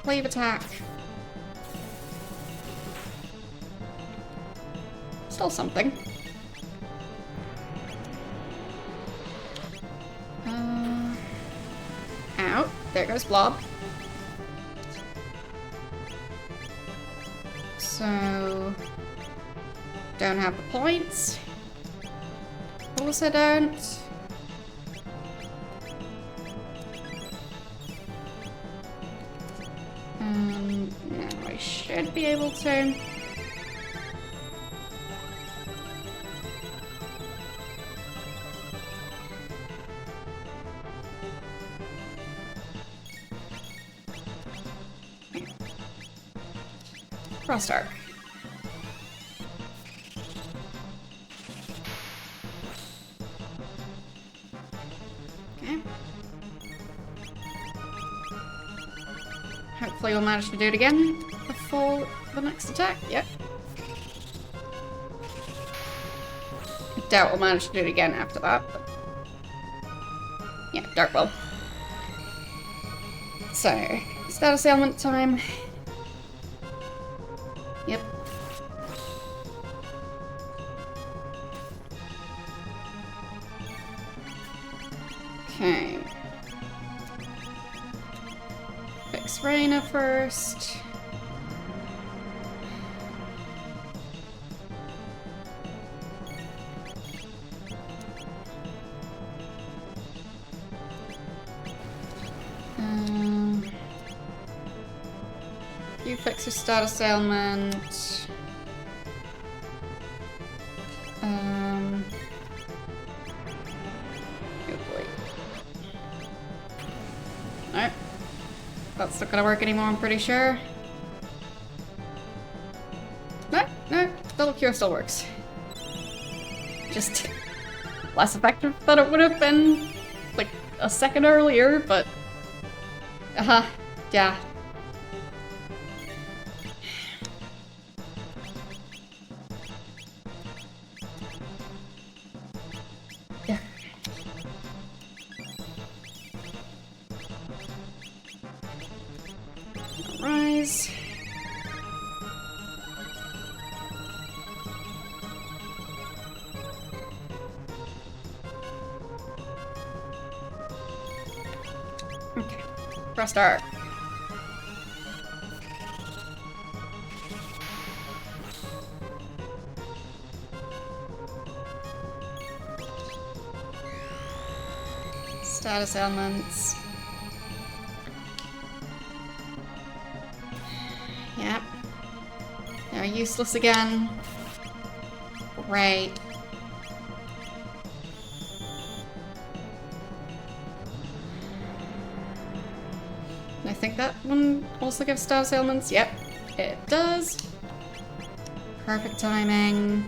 Cleave attack. Still something. Out. There goes Blob. So... don't have the points. Also don't. Now I should be able to. Frost Arc. Okay. Hopefully we'll manage to do it again before the next attack. Yep. I doubt we'll manage to do it again after that, but... yeah, Dark will. So, status ailment time. Yep. Okay. Fix Raina first. You fix your status ailment. Good boy. Alright. That's not gonna work anymore, I'm pretty sure. No, double cure still works. Just less effective than it would have been like a second earlier, but yeah. Rise. Okay. Frost Arc. Status ailments. Yep. They're useless again. Great. I think that one also gives status ailments. Yep, it does. Perfect timing.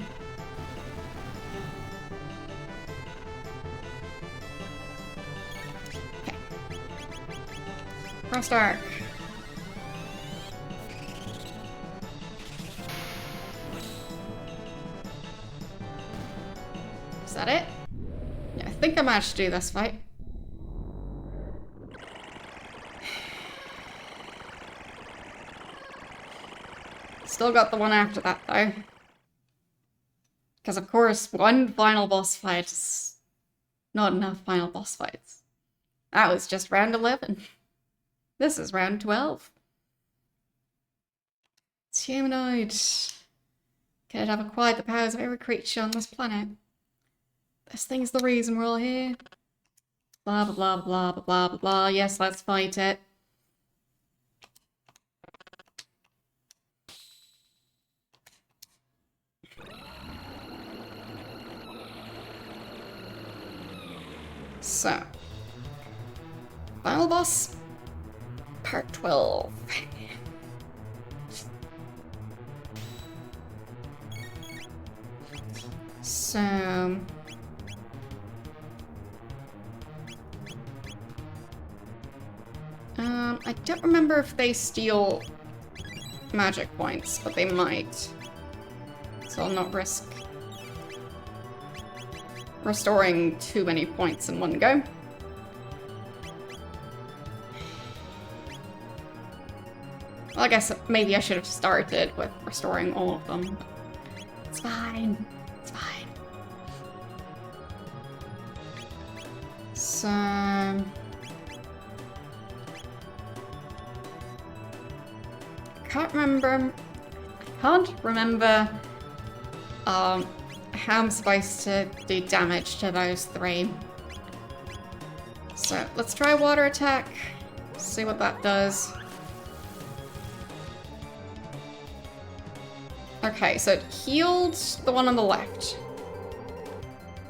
Okay. Frost Arc. Is that it? Yeah, I think I managed to do this fight. Still got the one after that, though. Because, of course, one final boss fight is not enough final boss fights. That was just round 11. This is round 12. It's humanoid. Can it have acquired the powers of every creature on this planet? This thing's the reason we're all here. Blah, blah, blah, blah, blah, blah, blah, blah. Yes, let's fight it. So, final boss, part 12. So, I don't remember if they steal magic points, but they might. So I'll not risk restoring too many points in one go. Well, I guess maybe I should have started with restoring all of them. It's fine. It's fine. So... can't remember how I'm supposed to do damage to those three. So let's try water attack, see what that does. Okay, so it healed the one on the left.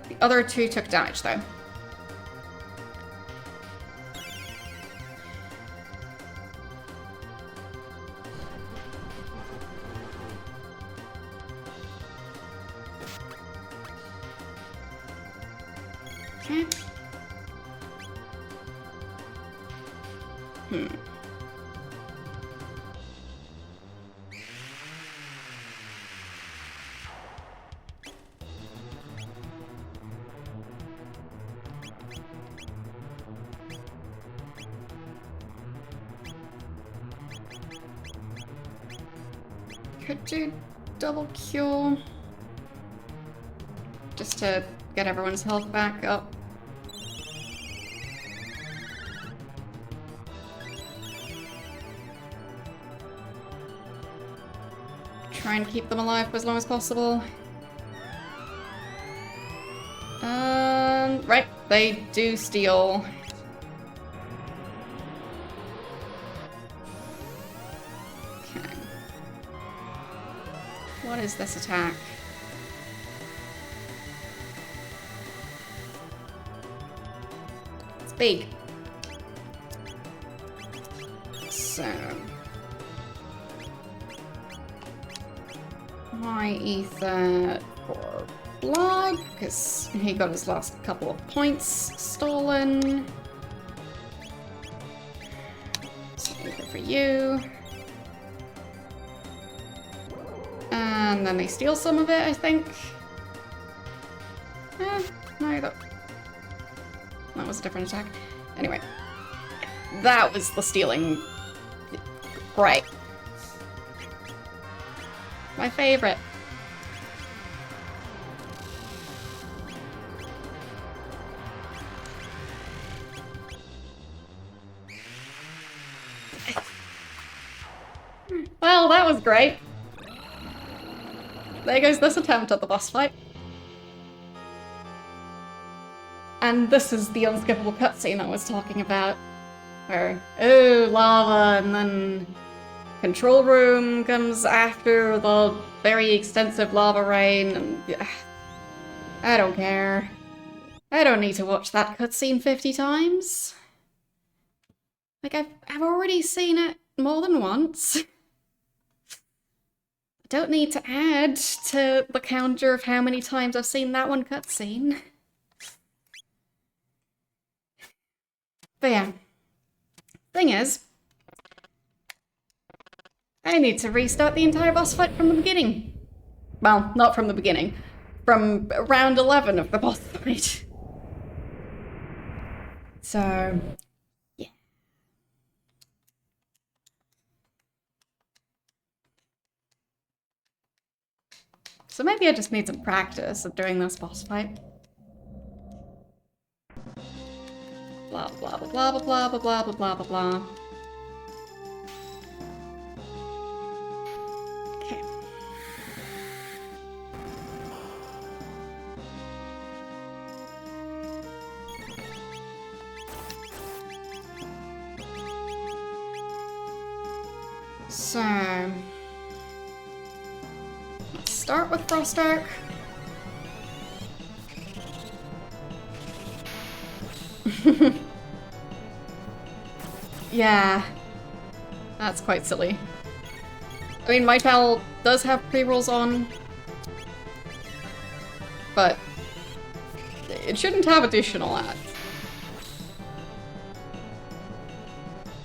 The other two took damage though. Okay. Could do double cure. Just to get everyone's health back up. Try and keep them alive for as long as possible. Right, they do steal. Okay. What is this attack? It's big. So... my ether for blood, because he got his last couple of points stolen. So ether for you. And then they steal some of it, I think. No, that was a different attack. Anyway, that was the stealing. Right. My favorite. Well, that was great. There goes this attempt at the boss fight. And this is the unskippable cutscene I was talking about. Where, oh, lava, and then control room comes after the very extensive lava rain, and I don't care. I don't need to watch that cutscene 50 times. Like, I've already seen it more than once. I don't need to add to the counter of how many times I've seen that one cutscene. But yeah. Thing is, I need to restart the entire boss fight from the beginning. Well, not from the beginning. From round 11 of the boss fight. So, yeah. So maybe I just need some practice of doing this boss fight. Blah blah blah blah blah blah blah blah blah blah blah. Okay. So let's start with Frost Arc. Yeah, that's quite silly. I mean, my pal does have pre-rolls on, but it shouldn't have additional ads.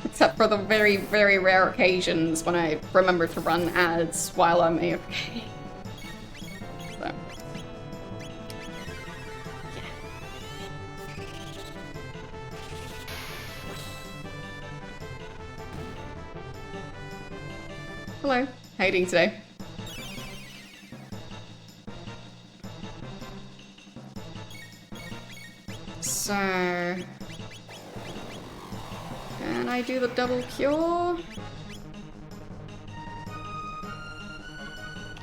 Except for the very, very rare occasions when I remember to run ads while I'm AFK. So. Hello, how are you doing today? So... can I do the double cure?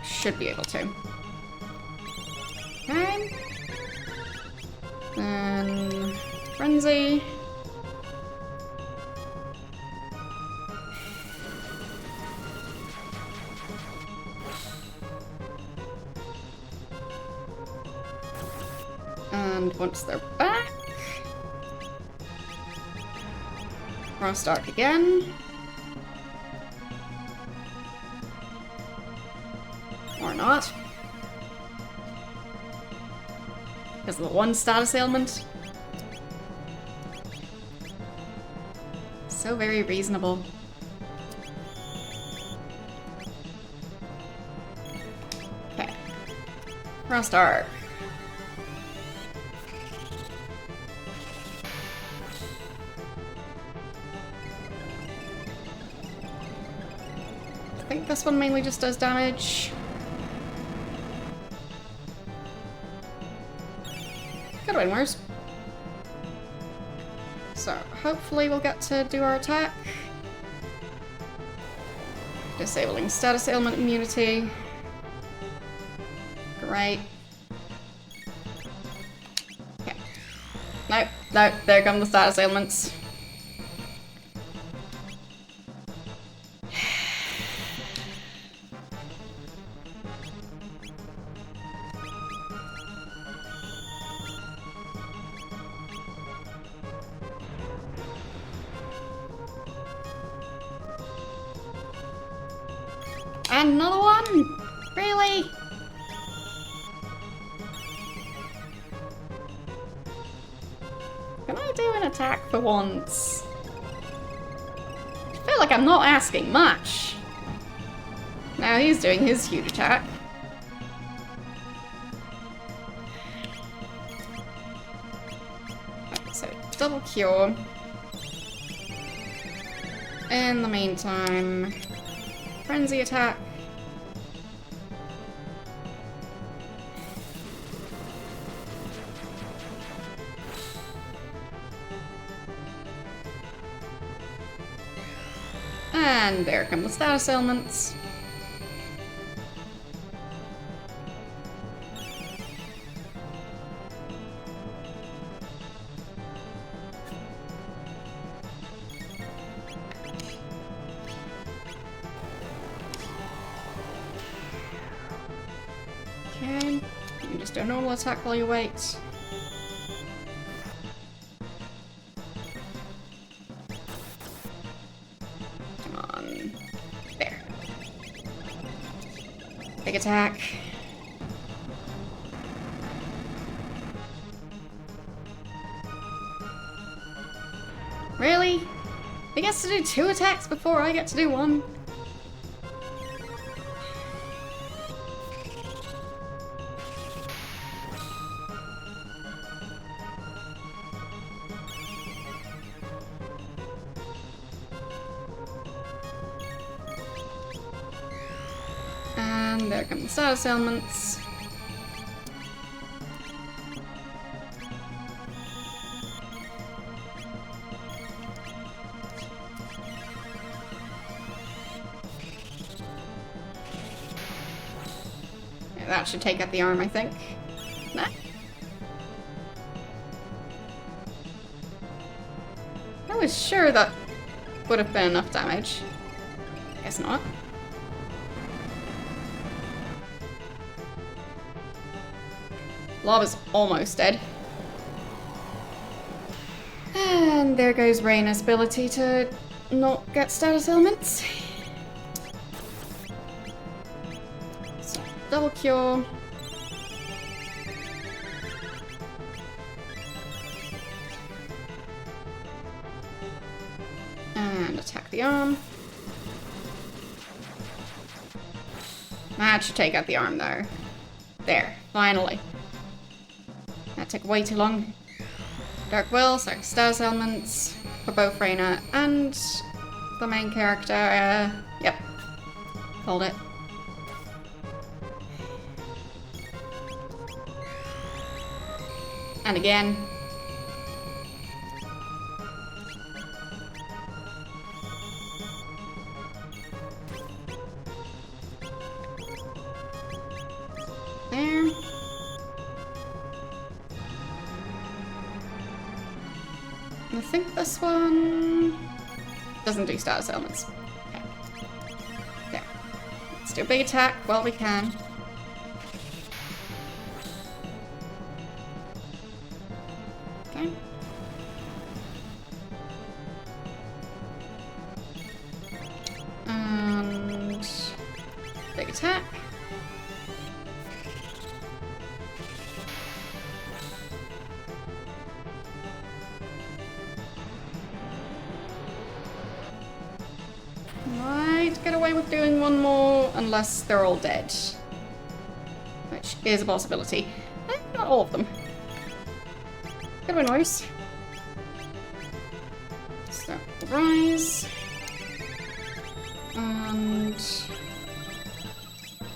Should be able to. Okay. Then... Frenzy. And once they're back, Frost Arc again. Or not. Because of the one status ailment. So very reasonable. Okay. Frost Arc. I think this one mainly just does damage. Could have been worse. So, hopefully we'll get to do our attack. Disabling status ailment immunity. Great. Okay. Nope, nope, there come the status ailments. Another one? Really? Can I do an attack for once? I feel like I'm not asking much. Now he's doing his huge attack. Okay, so double cure. In the meantime, frenzy attack. And there come the status ailments. Okay, you can just do a normal attack while you wait. Big attack. Really? He gets to do 2 attacks before I get to do 1? And there come the status ailments. Yeah, that should take out the arm, I think. Nah. I was sure that would have been enough damage. Guess not. Lava's almost dead. And there goes Reyna's ability to not get status ailments. So, double cure. And attack the arm. That should take out the arm though. There, finally. That took way too long. Dark Will, so status elements for both Reyna and the main character. Yep. Called it. And again. There. I think this one doesn't do status elements. Okay. There. Let's do a big attack while we can. Okay. And big attack. Might get away with doing one more unless they're all dead. Which is a possibility. Not all of them. Could have been worse. So, rise. And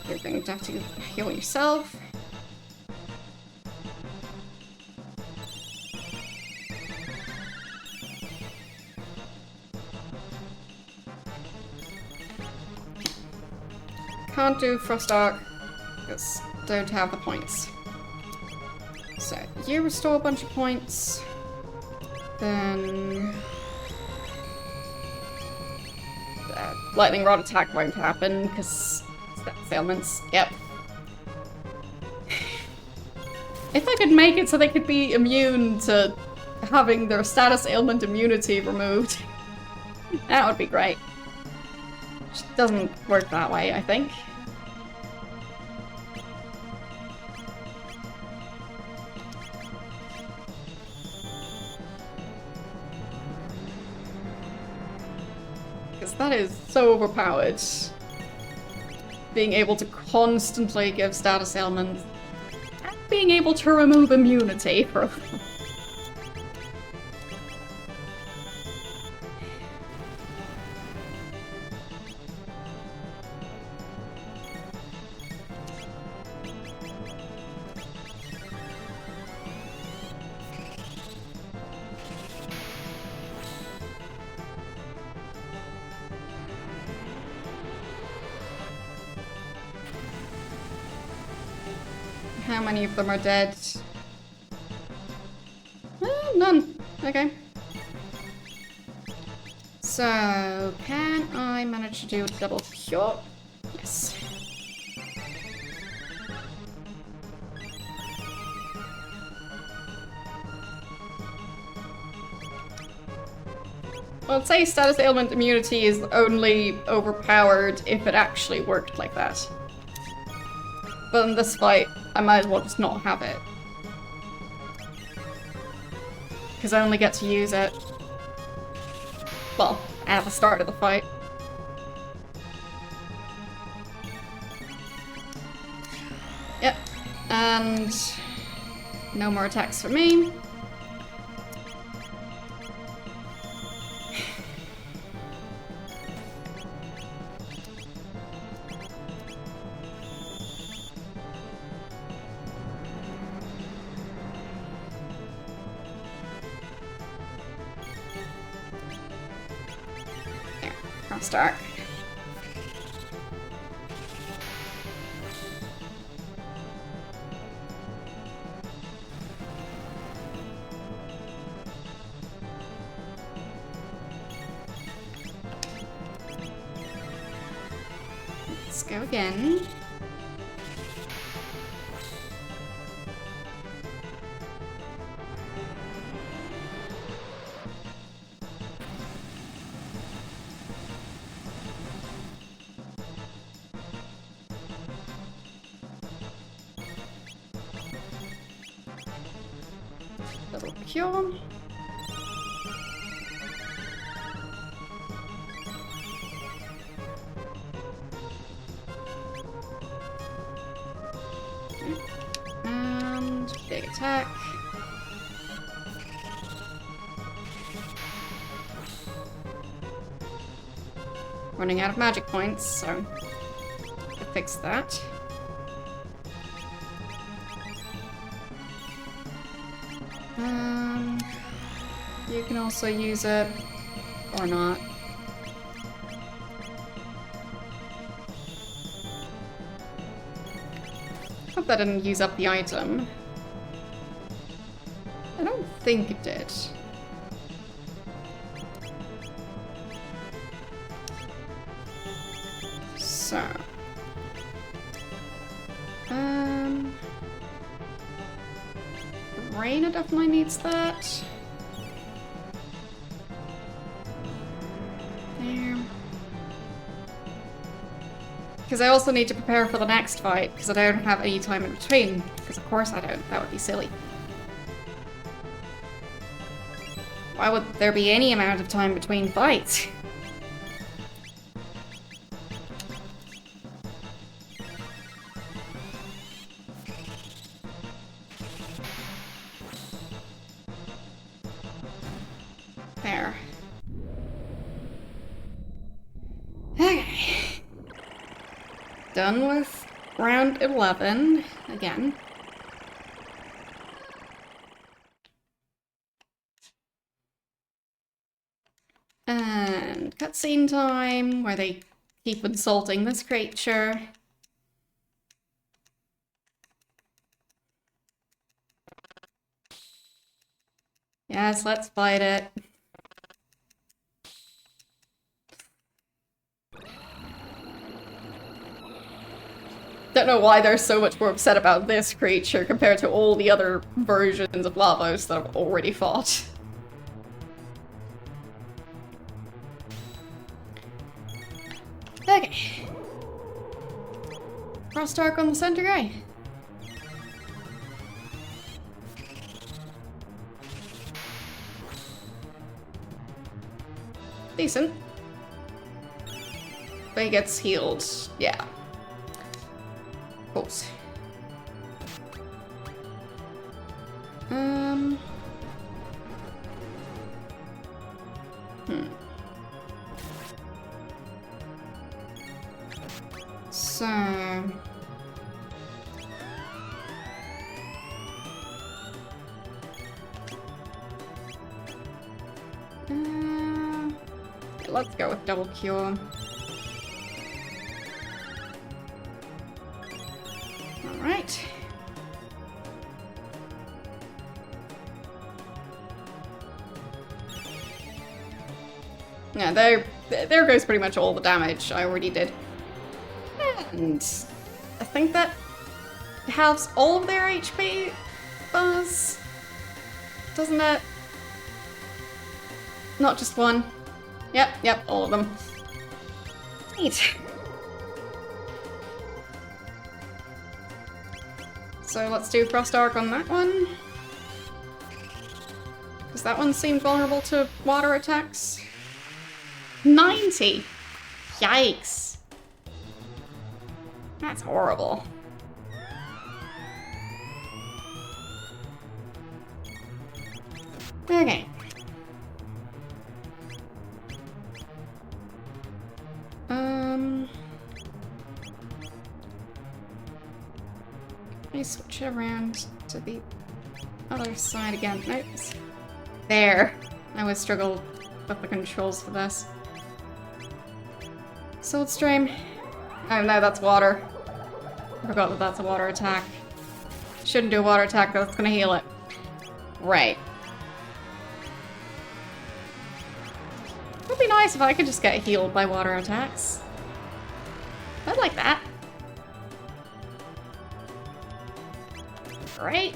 you're going to have to heal yourself. Can't do Frost Arc because don't have the points. So you restore a bunch of points, then Lightning Rod attack won't happen because that's ailments. Yep. If I could make it so they could be immune to having their status ailment immunity removed, that would be great. Which doesn't work that way, I think. Because that is so overpowered. Being able to constantly give status ailments and being able to remove immunity from them. How many of them are dead? None. Okay. So, can I manage to do a double cure? Yes. Well, I'd say status ailment immunity is only overpowered if it actually worked like that. But in this fight, I might as well just not have it. Because I only get to use it, well, at the start of the fight. Yep, and no more attacks for me. There, cross dark. Let's go again. Little cure. And big attack. Running out of magic points, so I fixed that. You can also use it, or not. Hope that didn't use up the item. I don't think it did. So. Raina definitely needs that. There. Because I also need to prepare for the next fight, because I don't have any time in between. Because of course I don't. That would be silly. Why would there be any amount of time between fights? There. Okay. Done with round 11 again. And cutscene time, where they keep insulting this creature. Yes, let's fight it. Don't know why they're so much more upset about this creature compared to all the other versions of Lavos that I've already fought. Okay. Cross dark on the center guy. Decent. But he gets healed. Yeah. Of course. So... let's go with double cure. Alright. Yeah, there goes pretty much all the damage I already did. And I think that halves all of their HP bars, doesn't it? Not just one. Yep, all of them. Neat. So let's do Frost Arc on that one. Because that one seemed vulnerable to water attacks. 90! Yikes. That's horrible. Okay. Let me switch it around to the other side again. Nope. There. I always struggle with the controls for this. Sword Stream. Oh no, that's water. I forgot that that's a water attack. Shouldn't do a water attack, that's gonna heal it. Right. It would be nice if I could just get healed by water attacks. I'd like that. Right.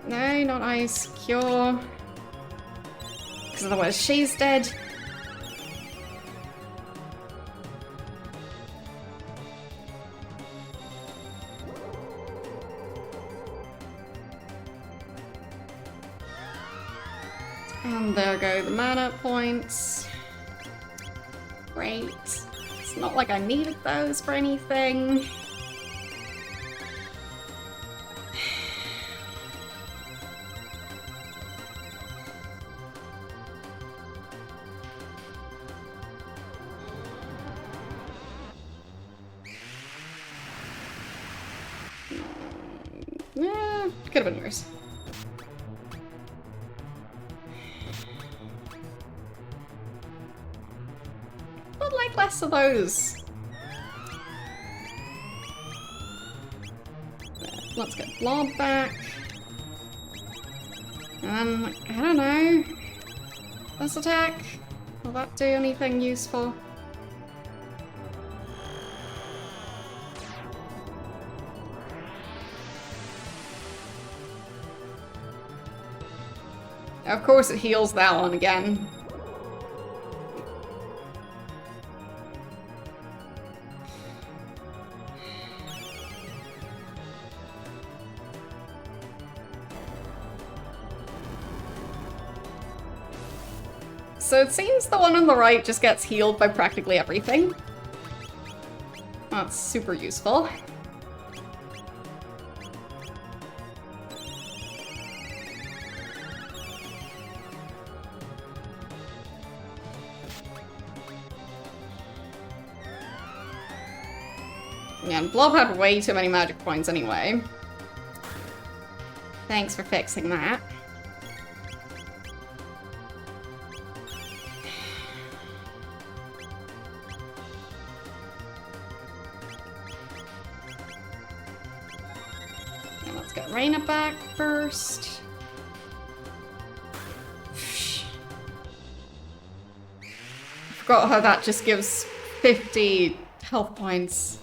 No, not ice. Cure. Because otherwise she's dead. And there go the mana points. Great. It's not like I needed those for anything. Yeah, could have been worse. I'd like less of those. Let's get Blob back. And, I don't know. This attack? Will that do anything useful? Of course it heals that one again. So it seems the one on the right just gets healed by practically everything. That's super useful. Yeah, and Blob had way too many magic points anyway. Thanks for fixing that. And let's get Reyna back first. I forgot how that just gives 50 health points.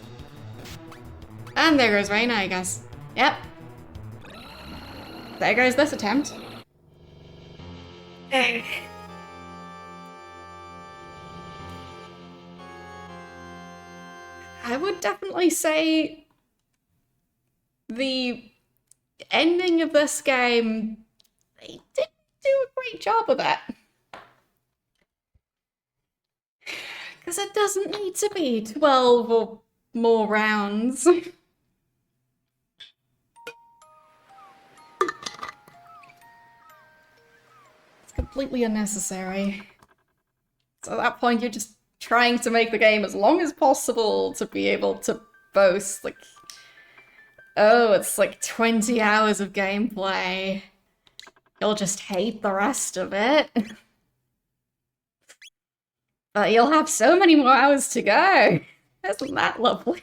And there goes Reyna, I guess. Yep. There goes this attempt. I would definitely say the ending of this game, they didn't do a great job of that. Because it doesn't need to be 12 or more rounds. Completely unnecessary. So at that point, you're just trying to make the game as long as possible to be able to boast, like, oh, it's like 20 hours of gameplay. You'll just hate the rest of it. But you'll have so many more hours to go. Isn't that lovely?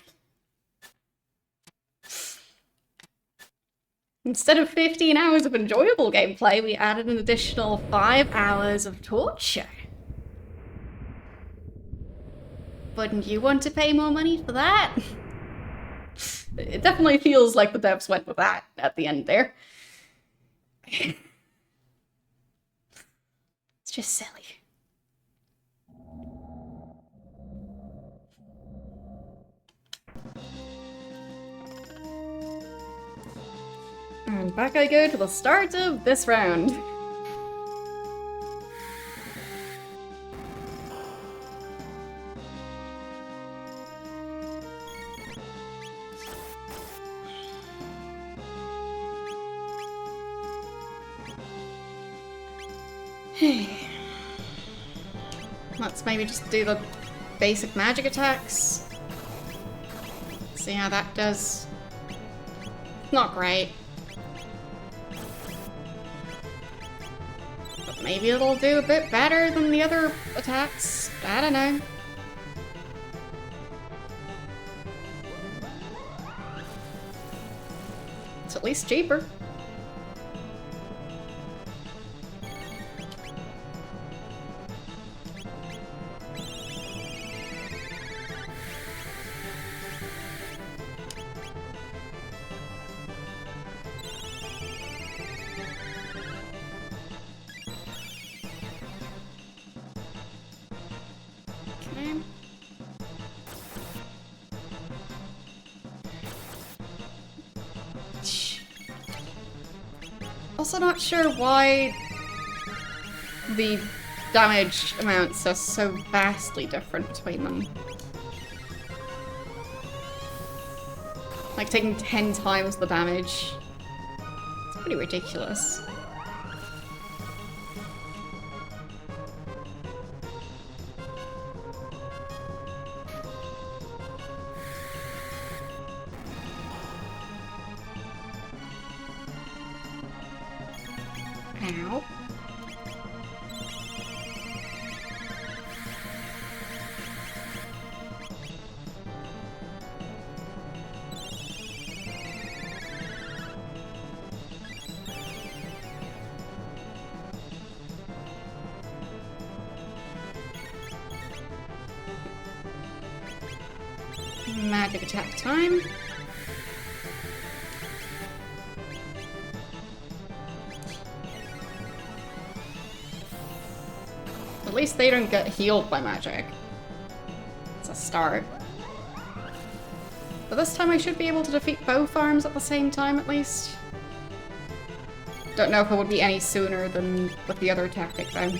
Instead of 15 hours of enjoyable gameplay, we added an additional 5 hours of torture. Wouldn't you want to pay more money for that? It definitely feels like the devs went with that at the end there. It's just silly. back I go to the start of this round. Let's maybe just do the basic magic attacks. See how that does. Not great. But maybe it'll do a bit better than the other attacks. I don't know. It's at least cheaper. Also not sure why the damage amounts are so vastly different between them. Like taking 10 times the damage. It's pretty ridiculous. Ow. Magic attack time. At least they don't get healed by magic. It's a start. But this time I should be able to defeat both arms at the same time, at least. Don't know if it would be any sooner than with the other tactic, though.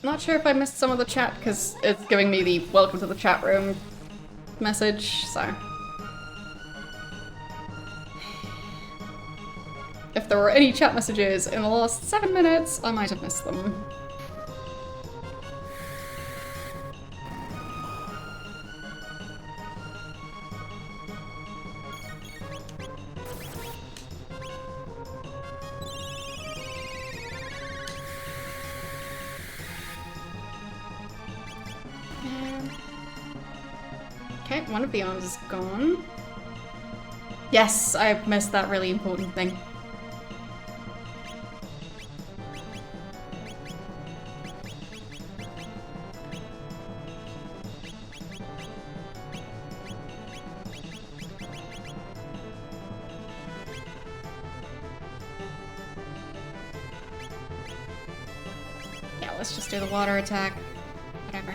Not sure if I missed some of the chat because it's giving me the welcome to the chat room message, so. If there were any chat messages in the last 7 minutes, I might have missed them. Okay, one of the arms is gone. Yes, I missed that really important thing. Yeah, let's just do the water attack. Whatever.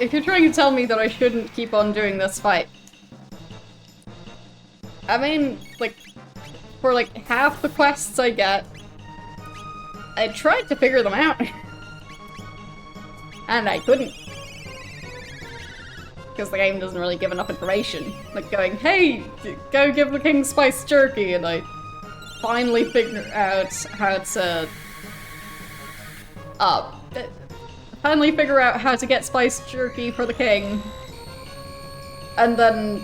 If you're trying to tell me that I shouldn't keep on doing this fight, I mean, like, for like half the quests I get, I tried to figure them out, and I couldn't. Because the game doesn't really give enough information. Like going, hey, go give the king spiced jerky, and I finally figured out how to... finally figure out how to get spiced jerky for the king. And then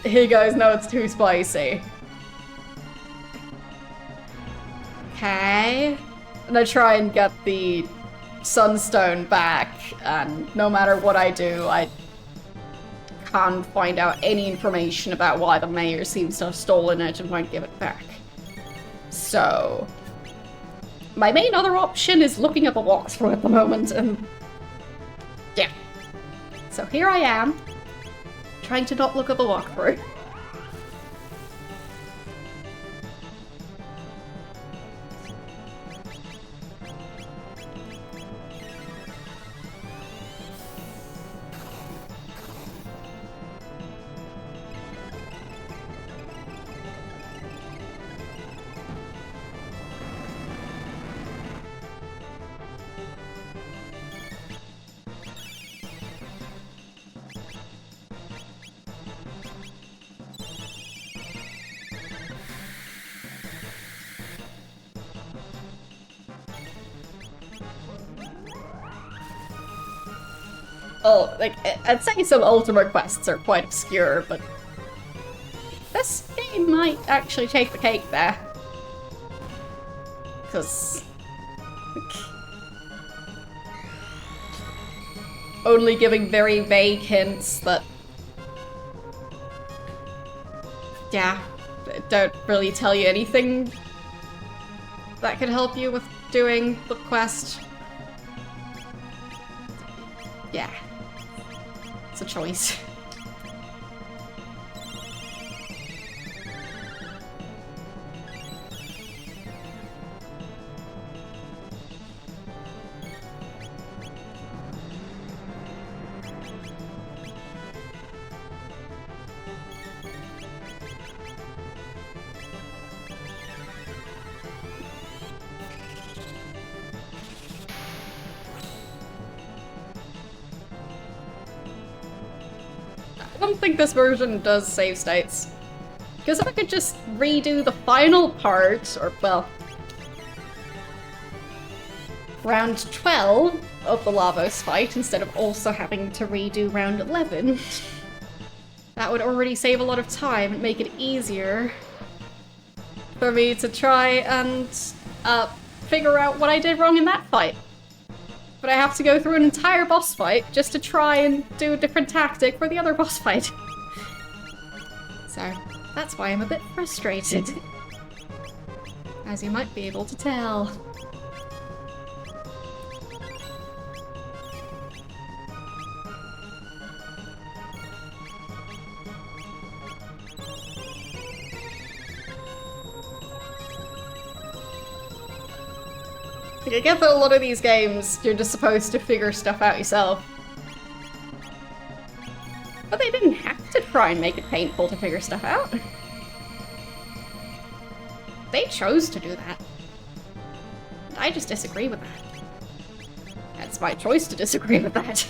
he goes, no, it's too spicy. Okay. And I try and get the Sunstone back, and no matter what I do, I can't find out any information about why the mayor seems to have stolen it and won't give it back. So, my main other option is looking up a walkthrough at the moment, and yeah. So here I am, trying to not look up a walkthrough. Oh, like, I'd say some ultimate quests are quite obscure, but this game might actually take the cake there. Because only giving very vague hints that, yeah, don't really tell you anything that could help you with doing the quest. Yeah. It's a choice. I don't think this version does save states. Because if I could just redo the final part, or, well, round 12 of the Lavos fight instead of also having to redo round 11, that would already save a lot of time and make it easier for me to try and figure out what I did wrong in that fight. But I have to go through an entire boss fight just to try and do a different tactic for the other boss fight. So, that's why I'm a bit frustrated. As you might be able to tell. I get that a lot of these games, you're just supposed to figure stuff out yourself. But they didn't have to try and make it painful to figure stuff out. They chose to do that. I just disagree with that. That's my choice to disagree with that.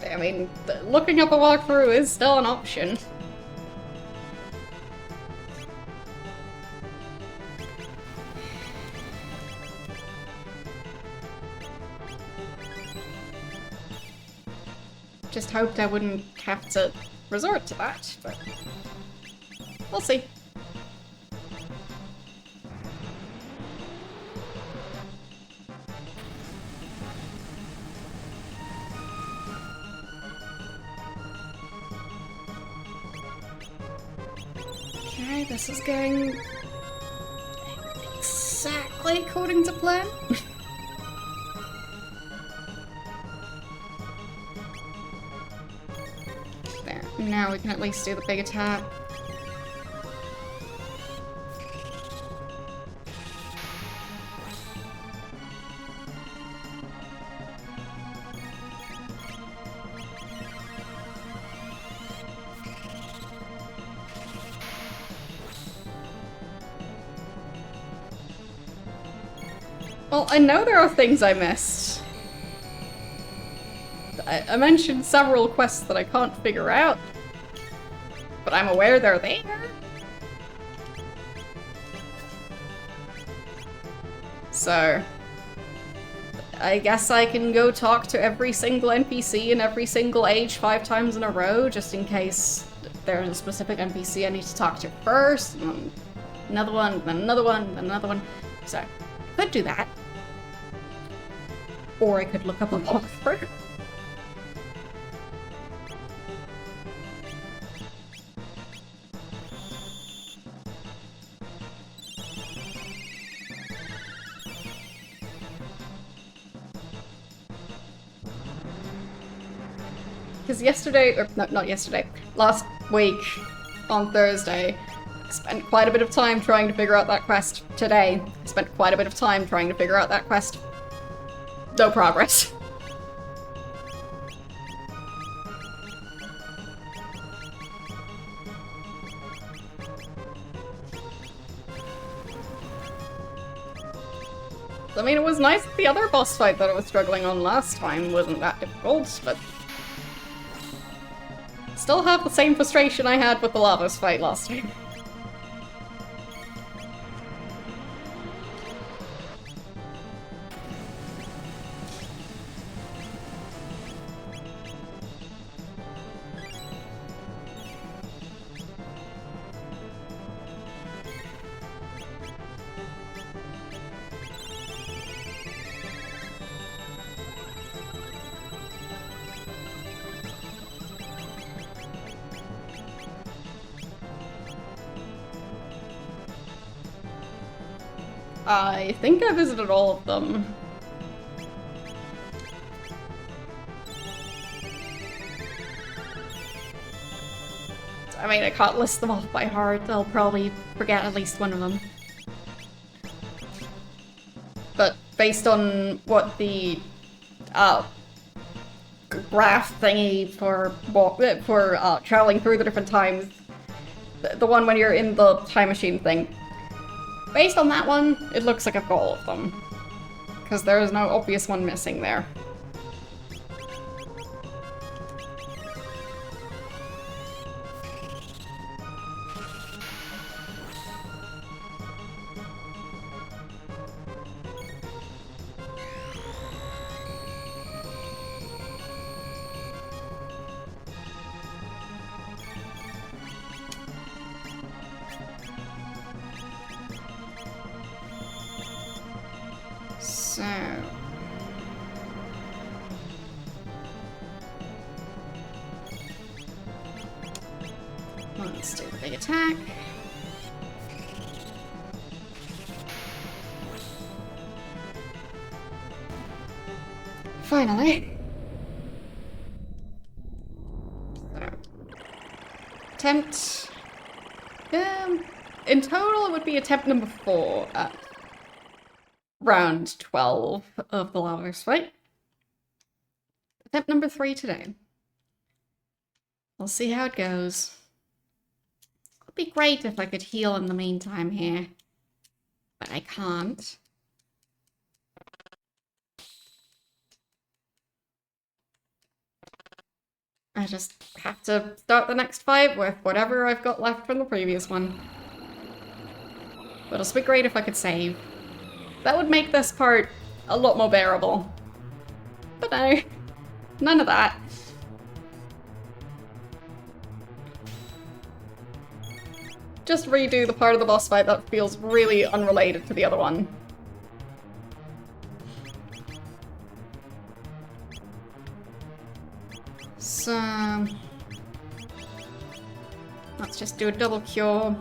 I mean, looking up a walkthrough is still an option. Just hoped I wouldn't have to resort to that, but we'll see. Okay, this is going exactly according to plan. There, now we can at least do the big attack. Well, I know there are things I missed. I mentioned several quests that I can't figure out, but I'm aware they're there. So I guess I can go talk to every single NPC in every single age 5 times in a row, just in case there's a specific NPC I need to talk to first, and then another one, then another one, then another one. So, I could do that. Or I could look up a walkthrough. Because yesterday, or no, not yesterday, last week on Thursday, I spent quite a bit of time trying to figure out that quest. Today, I spent quite a bit of time trying to figure out that quest. No progress. I mean, it was nice that the other boss fight that I was struggling on last time wasn't that difficult, but still have the same frustration I had with the Lavos fight last time. I think I visited all of them. I mean, I can't list them off by heart. I'll probably forget at least one of them. But based on what the graph thingy for traveling through the different times, the one when you're in the time machine thing, based on that one, it looks like I've got all of them. Because there is no obvious one missing there. So... let's do the big attack. Finally. So, attempt... in total it would be attempt number 4 at round 12 of the Lavos fight. Attempt number 3 today. We'll see how it goes. It'd be great if I could heal in the meantime here, but I can't. I just have to start the next fight with whatever I've got left from the previous one. But it'll be great if I could save. That would make this part a lot more bearable. But no, none of that. Just redo the part of the boss fight that feels really unrelated to the other one. So... let's just do a double cure.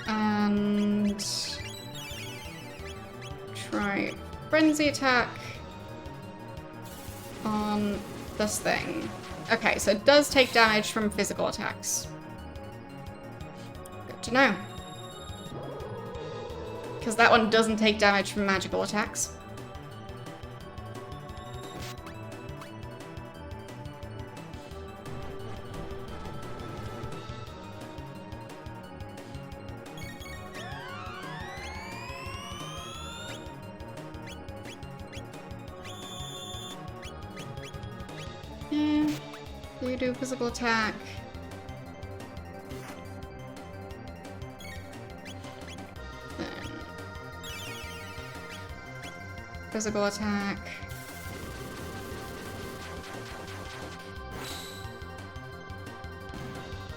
And... try frenzy attack on this thing. Okay, so it does take damage from physical attacks. Good to know. Because that one doesn't take damage from magical attacks. Do physical attack. Then physical attack.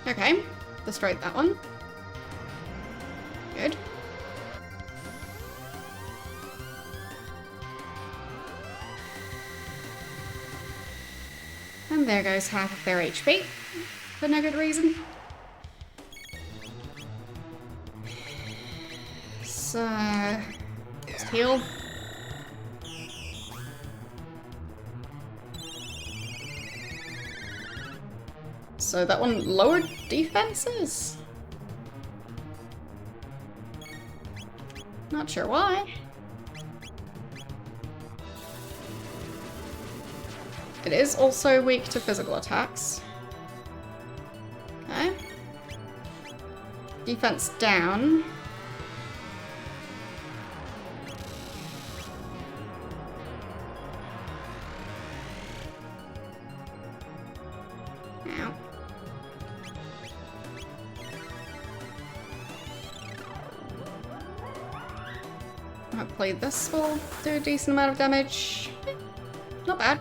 Okay, destroyed that one. Good. And there goes half of their HP, for no good reason. So, let's heal. So that one lowered defenses? Not sure why. It is also weak to physical attacks. Okay. Defense down. Ow. Hopefully this will do a decent amount of damage. Not bad.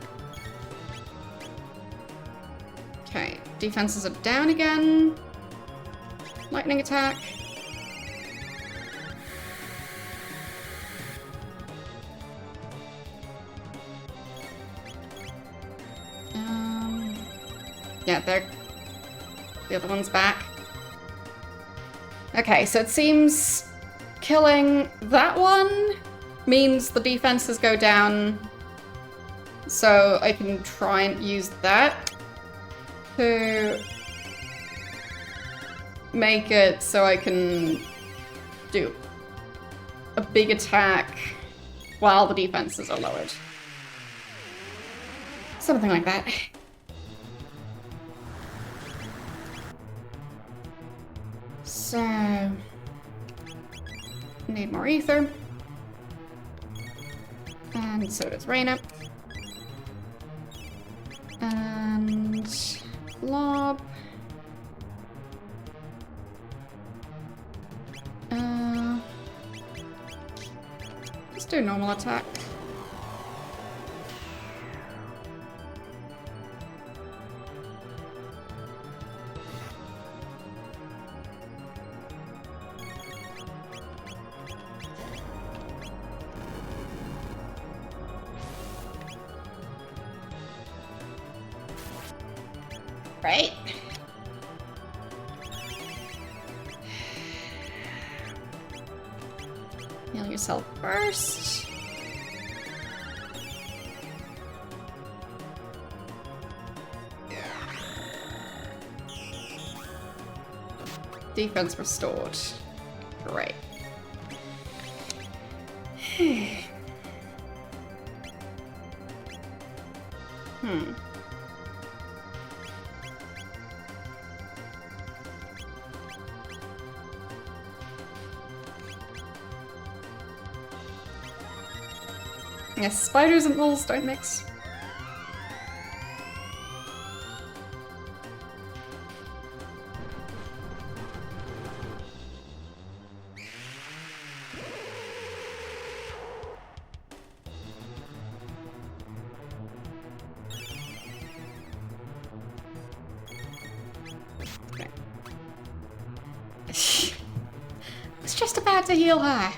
Okay, defenses are down again. Lightning attack. Yeah, the other one's back. Okay, so it seems killing that one means the defenses go down, so I can try and use that to make it so I can do a big attack while the defenses are lowered. Something like that. So, need more ether. And so does Reyna. And Blob. Just do normal attack. Right. Heal yourself first. Defense restored. Great. Yes, spiders and wolves don't mix. Okay. It's just about to heal her.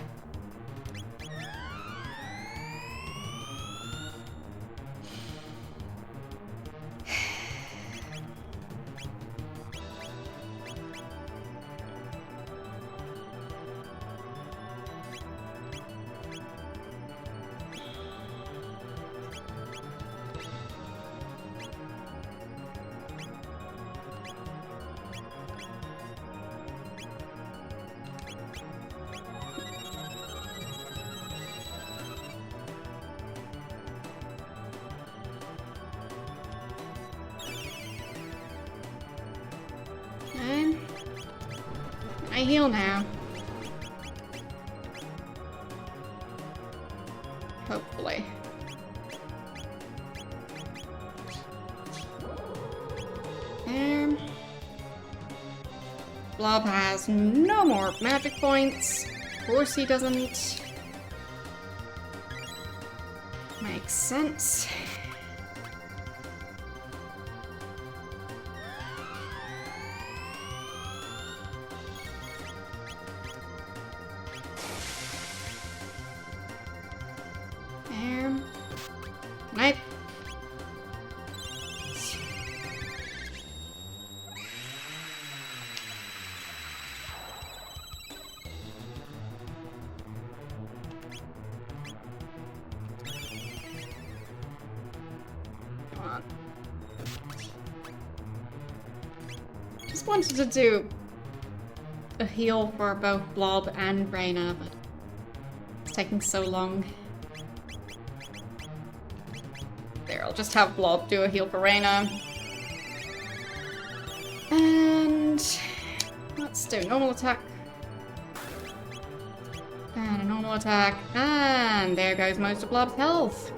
I heal now. Hopefully. Blob has no more magic points. Of course he doesn't. Makes sense. There. Knife. Just wanted to do a heal for both Blob and Reyna, but it's taking so long. There, I'll just have Blob do a heal for Reyna. And let's do normal attack. And a normal attack. And there goes most of Blob's health.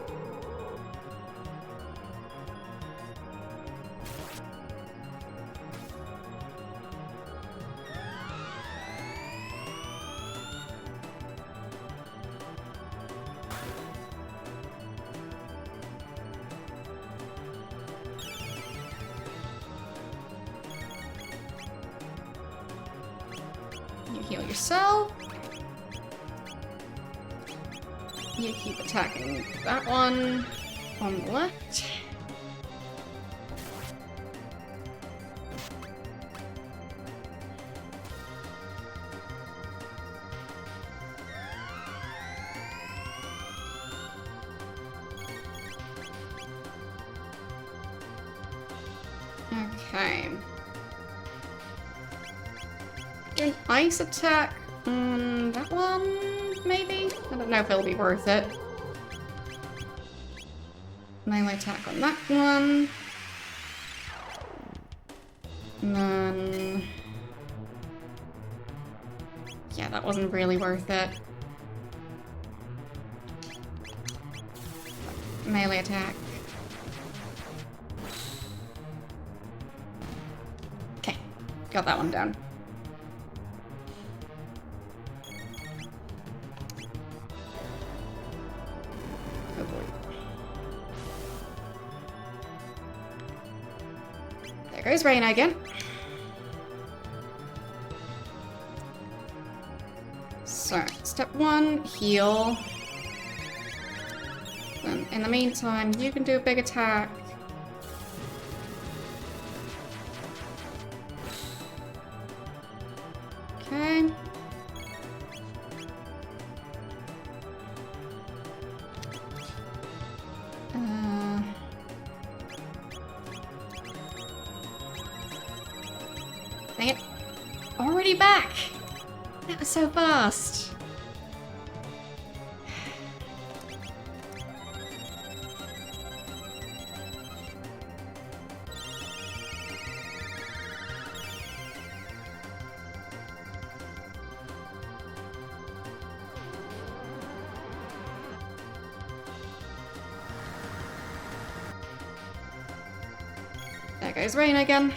You heal yourself. You keep attacking that one on the left. Okay. Do an ice attack on that one, maybe? I don't know if it'll be worth it. Melee attack on that one. And then... yeah, that wasn't really worth it. Melee attack. Okay, got that one down. Oh boy. There goes Reyna again. So, step one, heal. Then, in the meantime, you can do a big attack. Okay. Dang it. Already back! That was so fast. There goes Reyna again.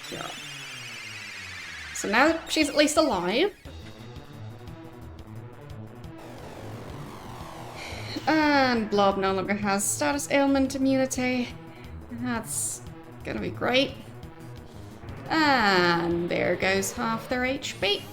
Cure. So now she's at least alive. And Blob no longer has status ailment immunity. That's gonna be great. And there goes half their HP.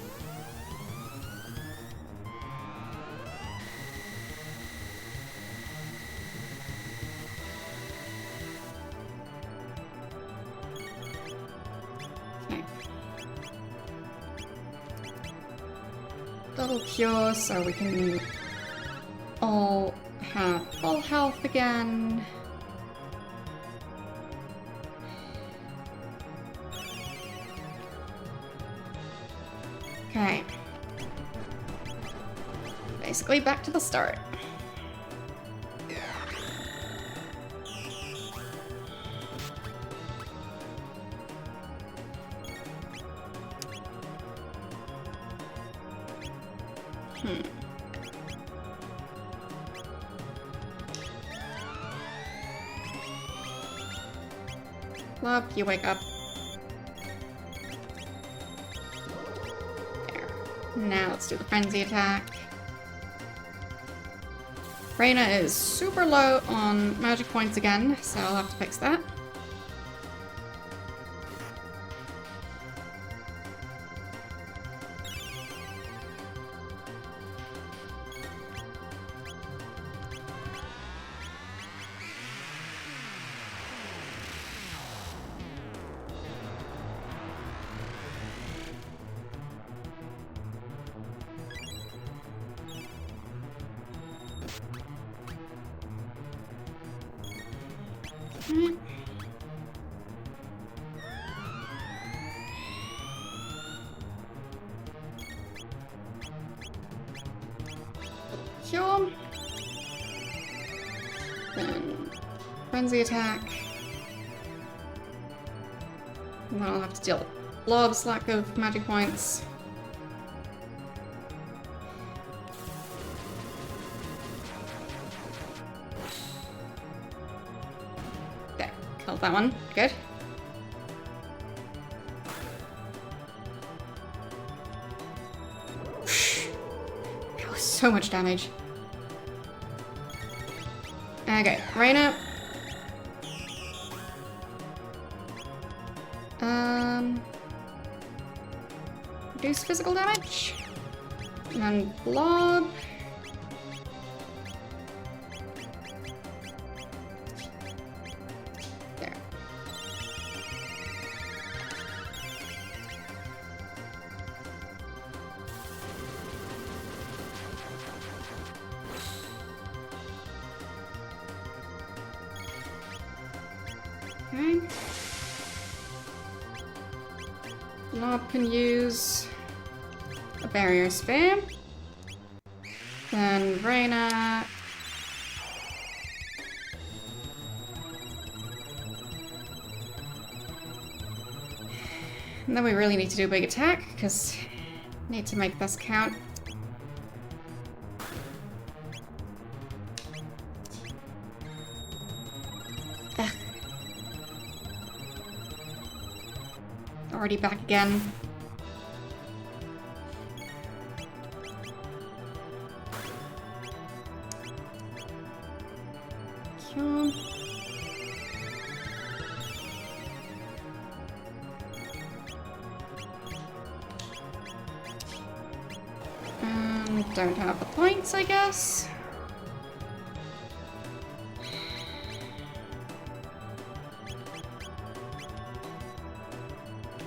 Okay. Double cure so we can all have full health again. Okay. Basically back to the start. Blob, you wake up. Now let's do the frenzy attack. Reina is super low on magic points again, so I'll have to fix that. Cure. Then frenzy attack. And then I'll have to deal Blob's lack of magic points. There, killed that one. Good. That was so much damage. Okay, Reina. Reduce physical damage. And then Blob. There. Okay. Blob can use a barrier sphere. Then Reina. And then we really need to do a big attack, because I need to make this count. Ugh. Already back again. Cure. Don't have the points, I guess.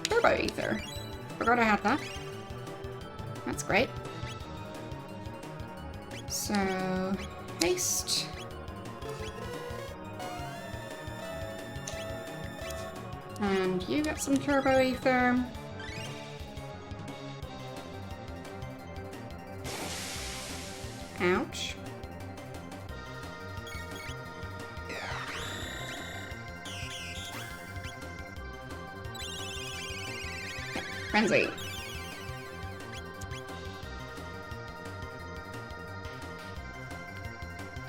Turbo Ether. Forgot I had that. That's great. So, haste. And you get some Turbo Ether. Ouch. Frenzy.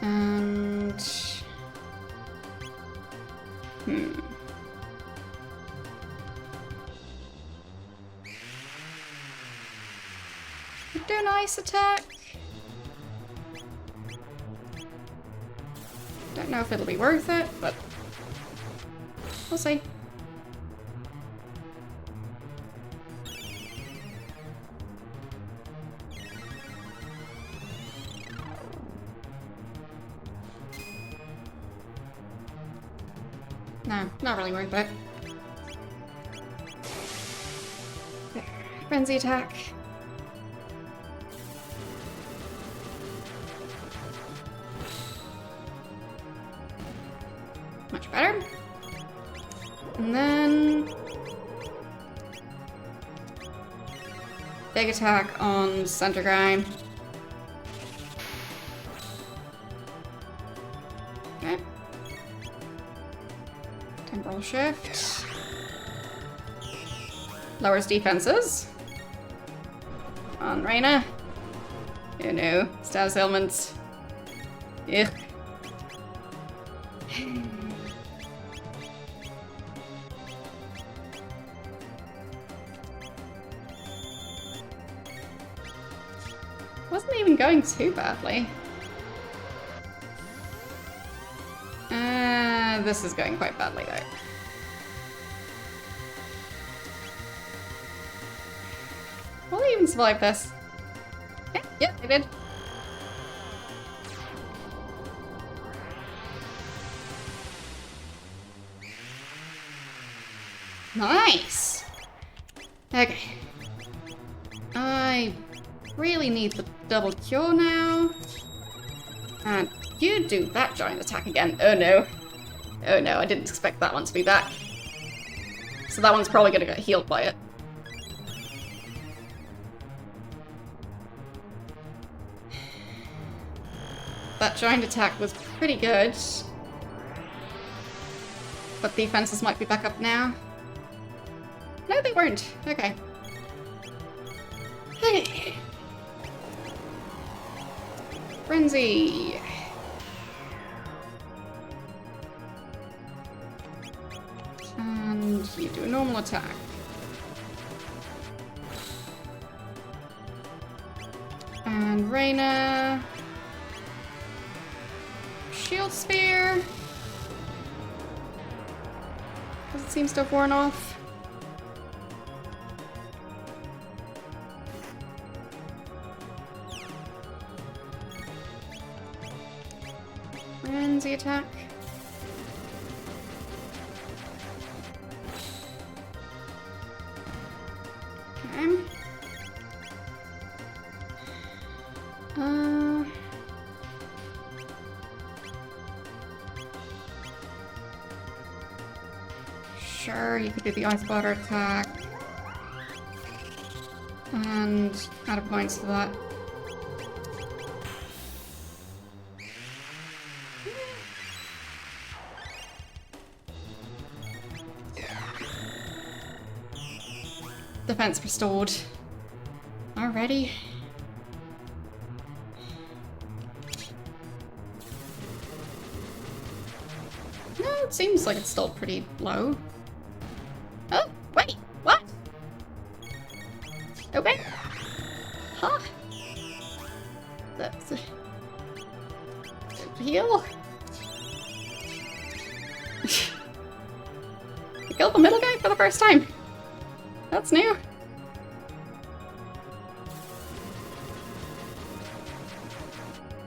And... Do an ice attack. Don't know if it'll be worth it, but we'll see. No, not really worth it. There. Frenzy attack. Much better. And then... big attack on center guy. Okay. Temporal shift. Lowers defenses. On Reina. Oh no. Status ailments. Ugh. wasn't even going too badly. This is going quite badly though. Will I even survive this? Yeah, I did. Nice! Okay. I really need the double cure now. And you do that giant attack again. Oh no. Oh no, I didn't expect that one to be back. So that one's probably gonna get healed by it. That giant attack was pretty good. But the defenses might be back up now. No, they weren't. Okay. Hey. Frenzy. And you do a normal attack. And Reyna. Shield Spear. Because it seems to have worn off. Frenzy attack. Okay. Sure, you could do the Ice Water attack. And add a points to that. Defense restored. Alrighty. No, it seems like it's still pretty low. Oh, wait, what? Okay. Huh? That's a heal. I killed the middle guy for the first time. That's new.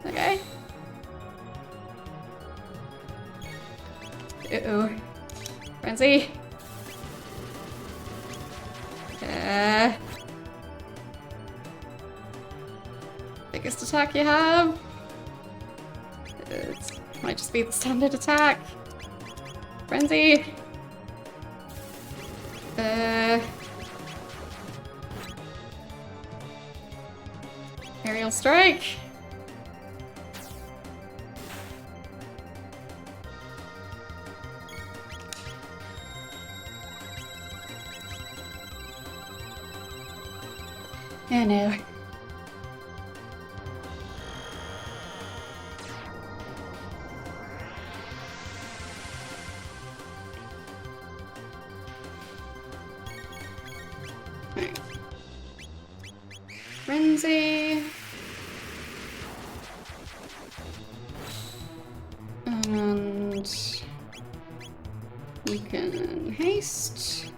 Okay. Uh-oh. Frenzy. Biggest attack you have. It might just be the standard attack. Frenzy. Aerial strike. Oh no. Right. Frenzy. And you can haste.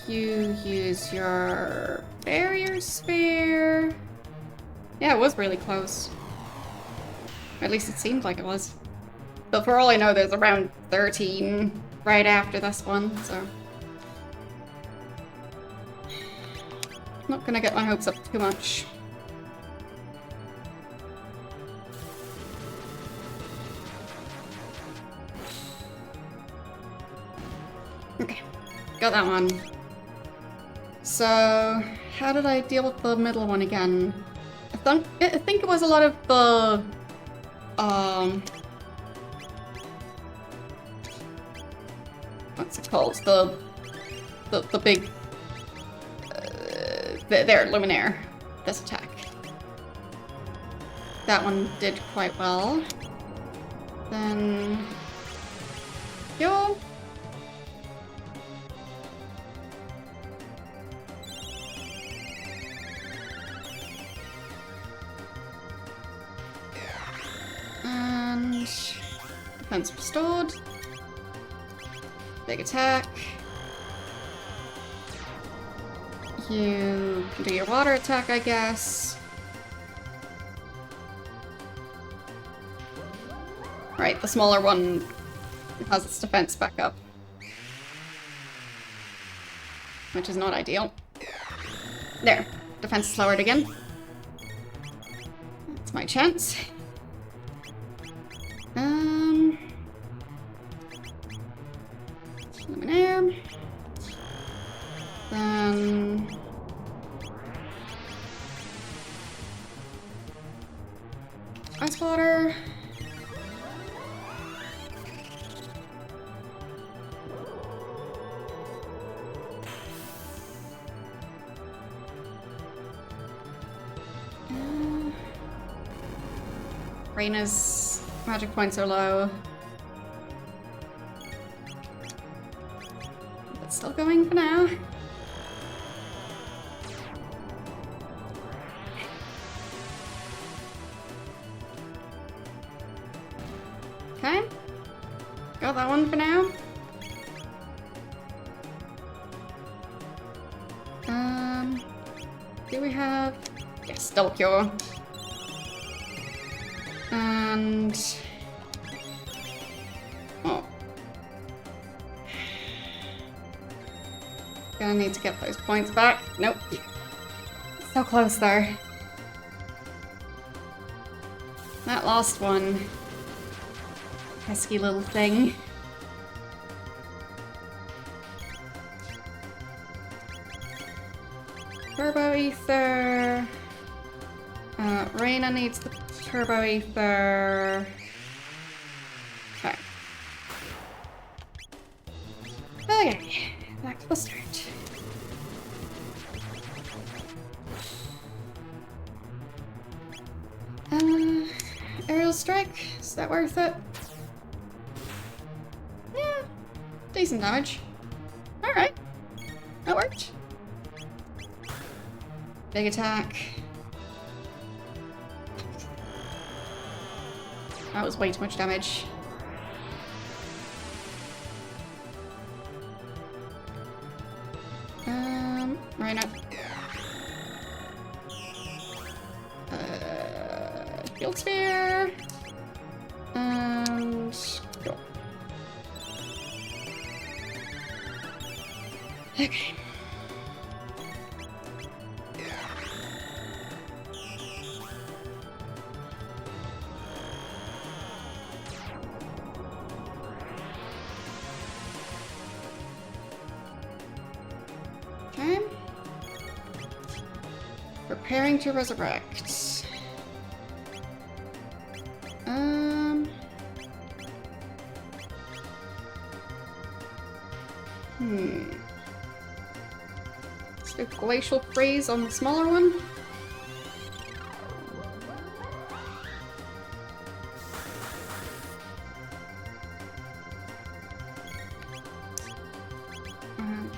You use your barrier sphere. Yeah, it was really close. Or at least it seemed like it was. But for all I know, there's around 13 right after this one, so... Not gonna get my hopes up too much. Okay, got that one. So, how did I deal with the middle one again? I think it was a lot of the, what's it called? The big, there, Luminaire. This attack. That one did quite well. Then, yo. Defense restored. Big attack. You can do your water attack, I guess. Right, the smaller one has its defense back up. Which is not ideal. There. Defense is lowered again. That's my chance. Luminaire. Then... Ice water. Reina's magic points are low. But still going for now. Okay. Got that one for now. Do we have... Yes, double cure. And... Oh. Gonna need to get those points back. Nope. So close there. That last one. Pesky little thing. Turbo Ether. Reina needs the Turbo Ether. Okay. Okay, back to the start. Aerial Strike, is that worth it? Yeah, decent damage. Alright, that worked. Big attack. That was way too much damage. Right now. Field Sphere. And go. Okay. Okay. Preparing to resurrect. Let's do Glacial Freeze on the smaller one.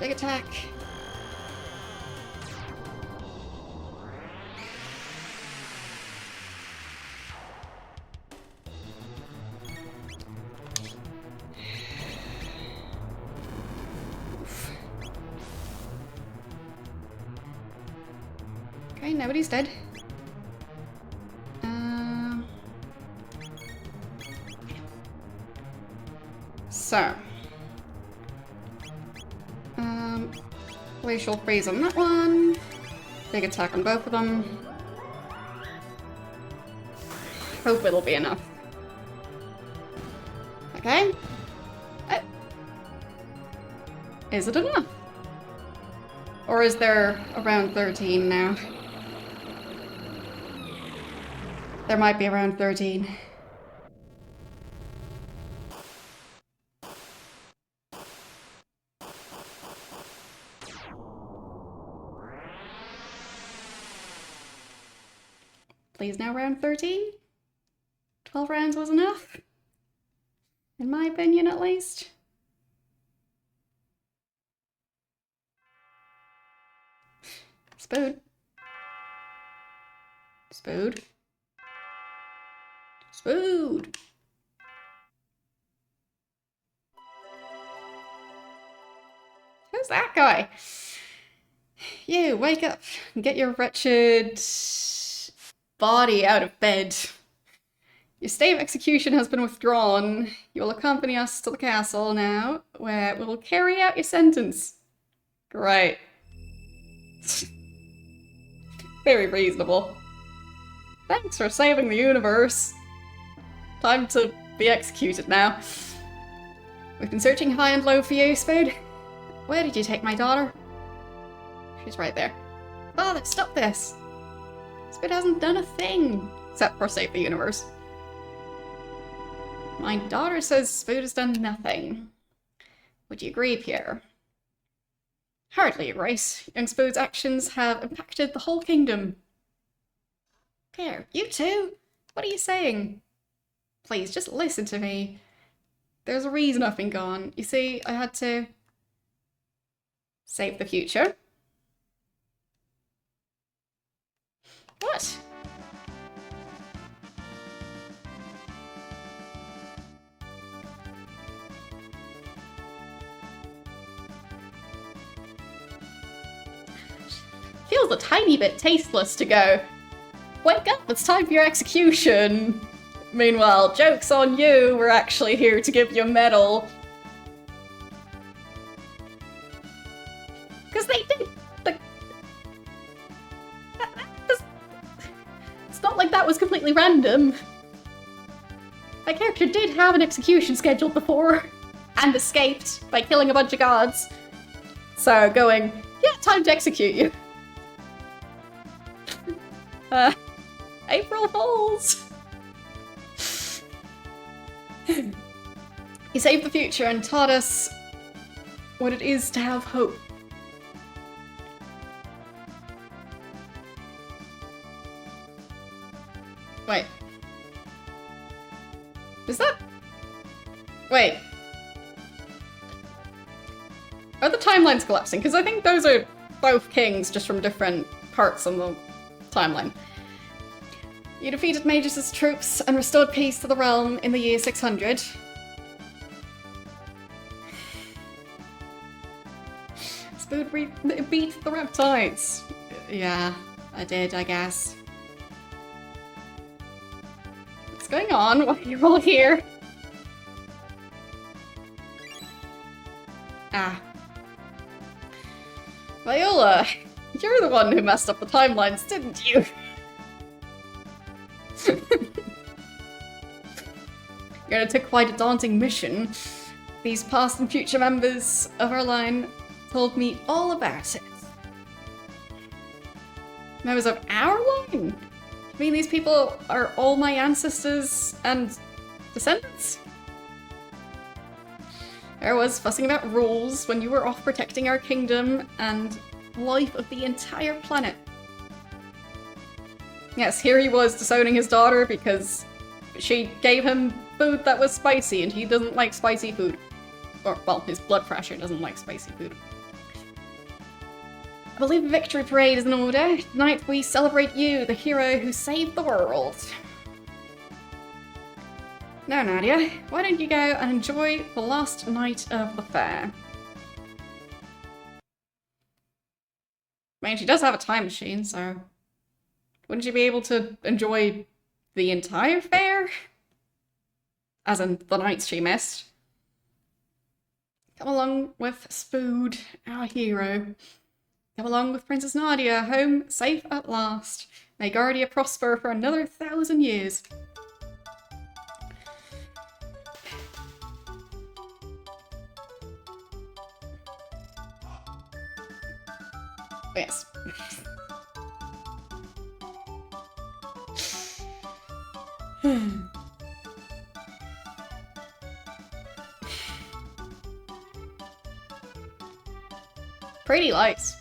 Big attack. Okay, nobody's dead. So. Glacial Freeze on that one. Big attack on both of them. Hope it'll be enough. Okay. Is it enough? Or is there around 13 now? There might be around 13. Please now round 13? 12 rounds was enough? In my opinion, at least. Spood. Spood. Spood. Who's that guy? You, wake up and get your wretched body out of bed. Your stay of execution has been withdrawn. You will accompany us to the castle now, where we will carry out your sentence. Great. Very reasonable. Thanks for saving the universe. Time to be executed now. We've been searching high and low for you, Spade. Where did you take my daughter? She's right there. Father, stop this! Spade hasn't done a thing except for save the universe. My daughter says Spade has done nothing. Would you agree, Pierre? Hardly, Grace. Young Spode's actions have impacted the whole kingdom. Pierre, you too? What are you saying? Please, just listen to me. There's a reason I've been gone. You see, I had to save the future. What? Feels a tiny bit tasteless to go, wake up, it's time for your execution. Meanwhile, joke's on you, we're actually here to give you a medal. Because they did. It's not like that was completely random. My character did have an execution scheduled before, and escaped by killing a bunch of guards. So going, yeah, time to execute you. April Fools! He saved the future and taught us what it is to have hope. Wait. Is that... Wait. Are the timelines collapsing? Because I think those are both kings, just from different parts of the timeline. You defeated Magus' troops and restored peace to the realm in the year 600. Spode beat the reptiles. Yeah, I did, I guess. What's going on? Why are you all here? Ah. Viola, you're the one who messed up the timelines, didn't you? You're gonna take quite a daunting mission. These past and future members of our line told me all about it. Members of our line? I mean, these people are all my ancestors and descendants? I was fussing about rules when you were off protecting our kingdom and life of the entire planet. Yes, here he was disowning his daughter because she gave him food that was spicy and he doesn't like spicy food. Or, well, his blood pressure doesn't like spicy food. I believe the victory parade is in order. Tonight we celebrate you, the hero who saved the world. Now, Nadia, why don't you go and enjoy the last night of the fair? I mean, she does have a time machine, so... wouldn't you be able to enjoy the entire fair? As in, the nights she missed. Come along with Spode, our hero. Come along with Princess Nadia, home safe at last. May Guardia prosper for another 1,000 years. Yes. Pretty lights.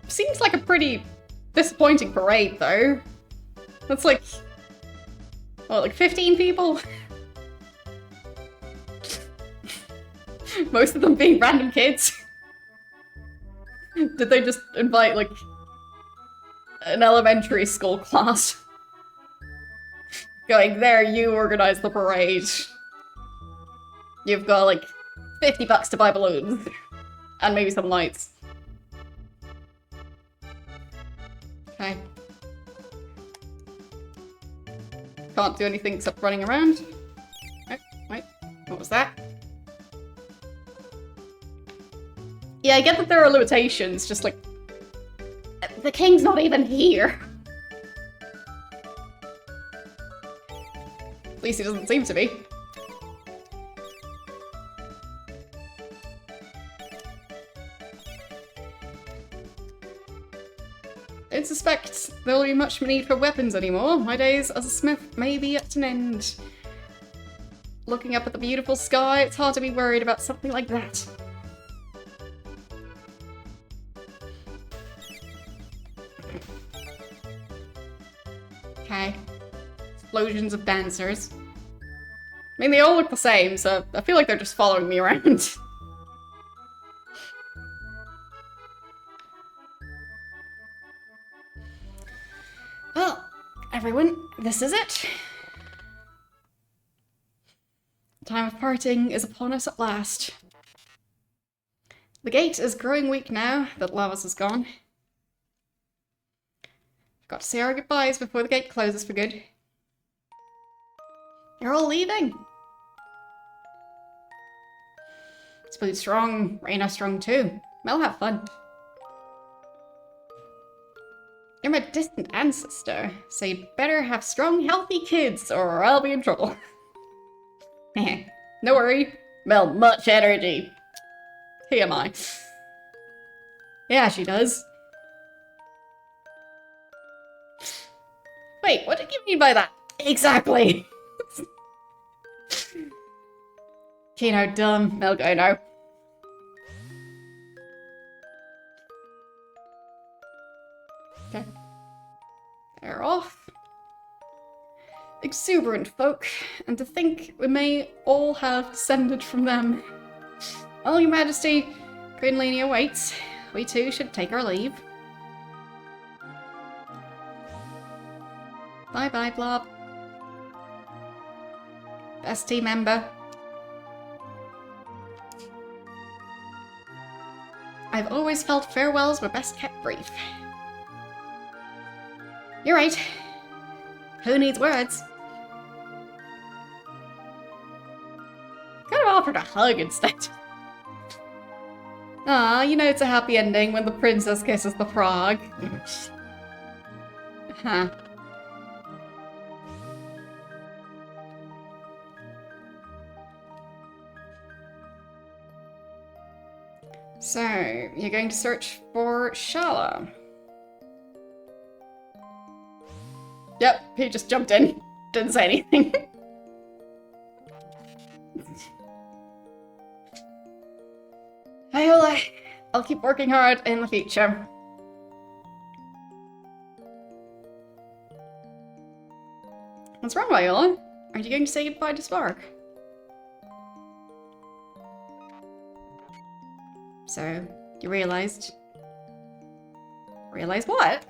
Seems like a pretty disappointing parade, though. That's like... what, like 15 people? Most of them being random kids. Did they just invite, like, an elementary school class? Going there, you organize the parade. You've got like $50 to buy balloons. And maybe some lights. Okay. Can't do anything except running around. Oh, wait, what was that? Yeah, I get that there are limitations, just like... The king's not even here. At least he doesn't seem to be. Don't suspect there will be much need for weapons anymore. My days as a smith may be at an end. Looking up at the beautiful sky, it's hard to be worried about something like that. Okay. Explosions of dancers. I mean, they all look the same, so I feel like they're just following me around. Well, everyone, this is it. The time of parting is upon us at last. The gate is growing weak now that Lavos is gone. We've got to say our goodbyes before the gate closes for good. You're all leaving. Spoon's strong, Reyna's strong too. We'll have fun. You're my distant ancestor, so you'd better have strong, healthy kids or I'll be in trouble. No worry. Mel, much energy. Who am I? Yeah, she does. Wait, what did you mean by that? Exactly! Kino, dumb. Mel, go now. Okay. They're off. Exuberant folk, and to think we may all have descended from them. Well, Your Majesty, Grinlania waits. We too should take our leave. Bye-bye, Blob. Best team member. I've always felt farewells were best kept brief. You're right. Who needs words? Could have offered a hug instead. Ah, you know it's a happy ending when the princess kisses the frog. Huh. So, you're going to search for Shala. Yep, he just jumped in. Didn't say anything. Viola, I'll keep working hard in the future. What's wrong, Viola? Are you going to say goodbye to Spark? So, you realized... Realized what?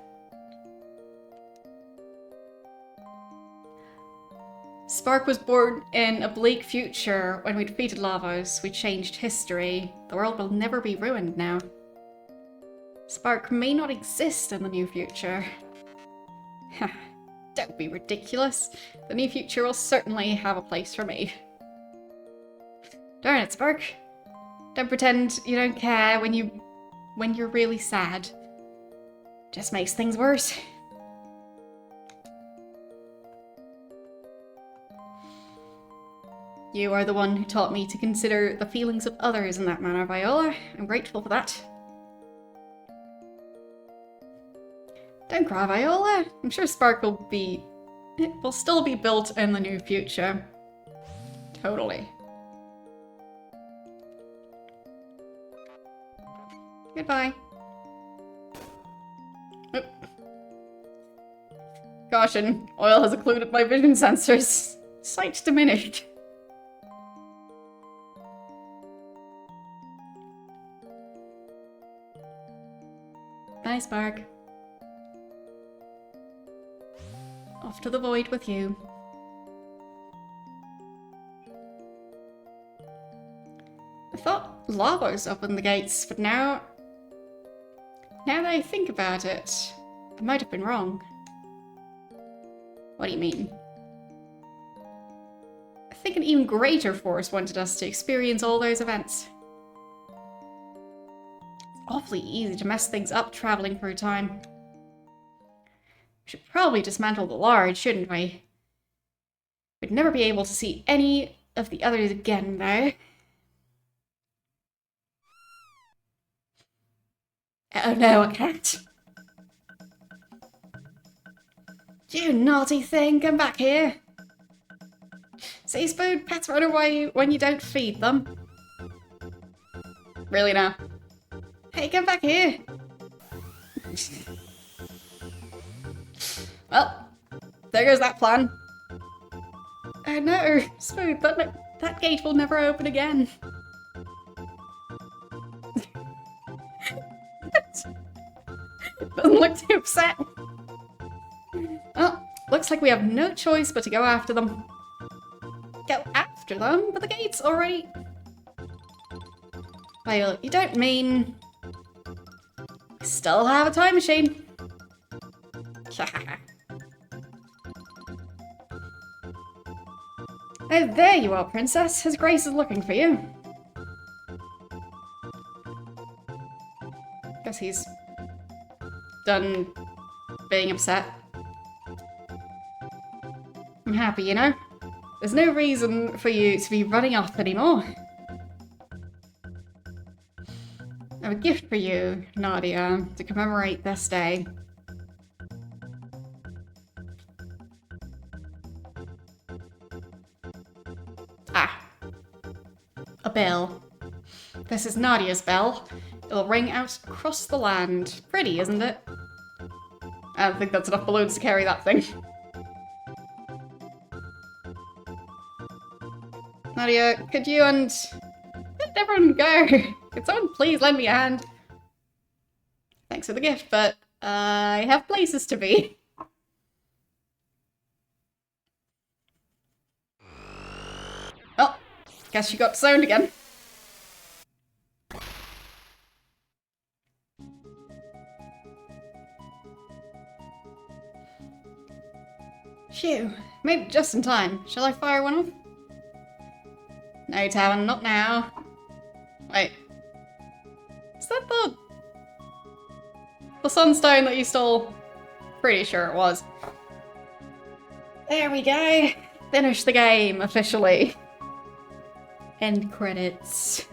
Spark was born in a bleak future. When we defeated Lavos, we changed history. The world will never be ruined now. Spark may not exist in the new future. Don't be ridiculous. The new future will certainly have a place for me. Darn it, Spark. Don't pretend you don't care when you're really sad. Just makes things worse. You are the one who taught me to consider the feelings of others in that manner, Viola. I'm grateful for that. Don't cry, Viola. I'm sure Spark will still be built in the new future. Totally. Goodbye. Oop. Caution, oil has occluded my vision sensors. Sight diminished. Bye, Spark. Off to the void with you. I thought lava's opened the gates, but now that I think about it, I might have been wrong. What do you mean? I think an even greater force wanted us to experience all those events. It's awfully easy to mess things up traveling through time. We should probably dismantle the large, shouldn't we? We'd never be able to see any of the others again, though. Oh no, a cat. You naughty thing, come back here. See, Spoon, pets run away when you don't feed them. Really now? Hey, come back here. Well, there goes that plan. Oh no, Spoon, that gate will never open again. Doesn't look too upset. Well, looks like we have no choice but to go after them. Go after them? But the gate's already... Well, you don't mean... We still have a time machine. Oh, there you are, Princess. His Grace is looking for you. Guess he's done being upset. I'm happy, you know? There's no reason for you to be running off anymore. I have a gift for you, Nadia, to commemorate this day. Ah. A bell. This is Nadia's bell. It'll ring out across the land. Pretty, isn't it? I don't think that's enough balloons to carry that thing. Nadia, could you and... Let everyone go. Could someone please lend me a hand? Thanks for the gift, but I have places to be. Oh, guess she got disowned again. Phew, made it just in time. Shall I fire one off? No, Talon, not now. Wait. Is that the sunstone that you stole? Pretty sure it was. There we go. Finish the game, officially. End credits.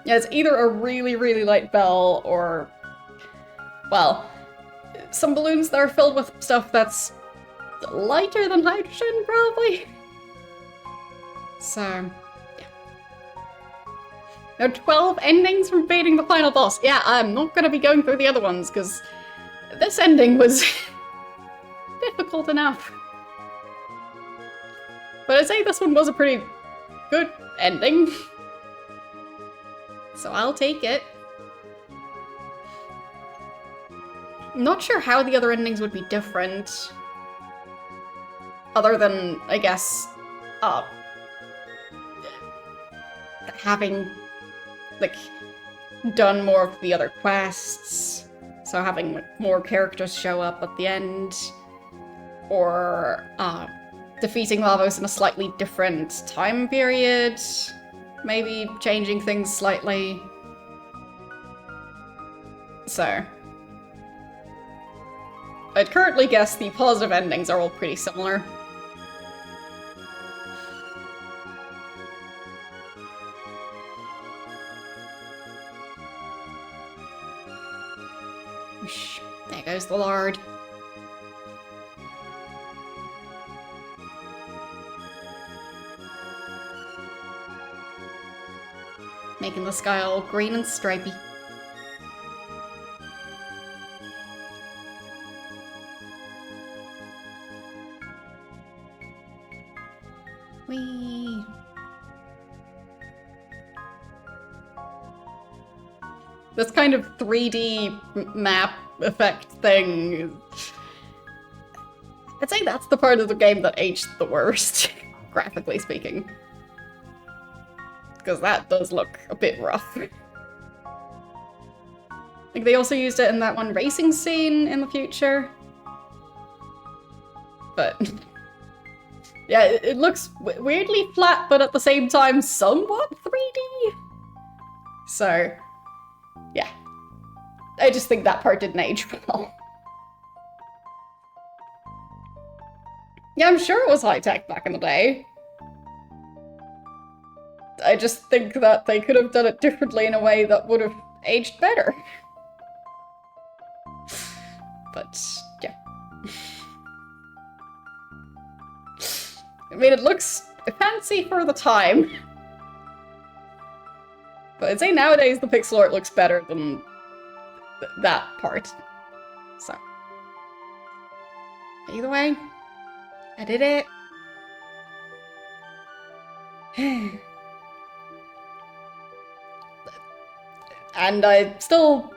Yeah, it's either a really, really light bell or... Well, some balloons that are filled with stuff that's lighter than hydrogen, probably. So, yeah. There are 12 endings from beating the final boss. Yeah, I'm not gonna be going through the other ones, because this ending was difficult enough. But I'd say this one was a pretty good ending. So I'll take it. I'm not sure how the other endings would be different. Other than, I guess, having, like, done more of the other quests. So having, like, more characters show up at the end. Or, defeating Lavos in a slightly different time period. Maybe changing things slightly. So, I'd currently guess the positive endings are all pretty similar. Whoosh. There goes the lard. Making the sky all green and stripy. Whee! This kind of 3D map effect thing. I'd say that's the part of the game that aged the worst, graphically speaking. because that does look a bit rough. Like, they also used it in that one racing scene in the future. But yeah, it looks weirdly flat, but at the same time somewhat 3D. So yeah, I just think that part didn't age well. Yeah, I'm sure it was high-tech back in the day. I just think that they could have done it differently in a way that would have aged better. But yeah. I mean, it looks fancy for the time. But I'd say nowadays the pixel art looks better than that part. So. Either way, I did it. And I still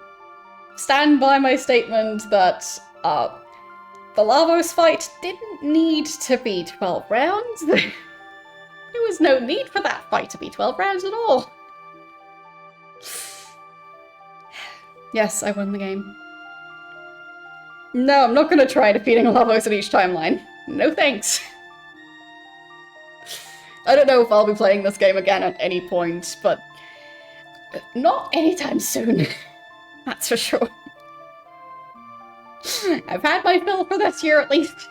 stand by my statement that the Lavos fight didn't need to be 12 rounds. There was no need for that fight to be 12 rounds at all. Yes, I won the game. No, I'm not gonna try defeating Lavos in each timeline. No thanks. I don't know if I'll be playing this game again at any point, but not anytime soon. That's for sure. I've had my fill for this year at least.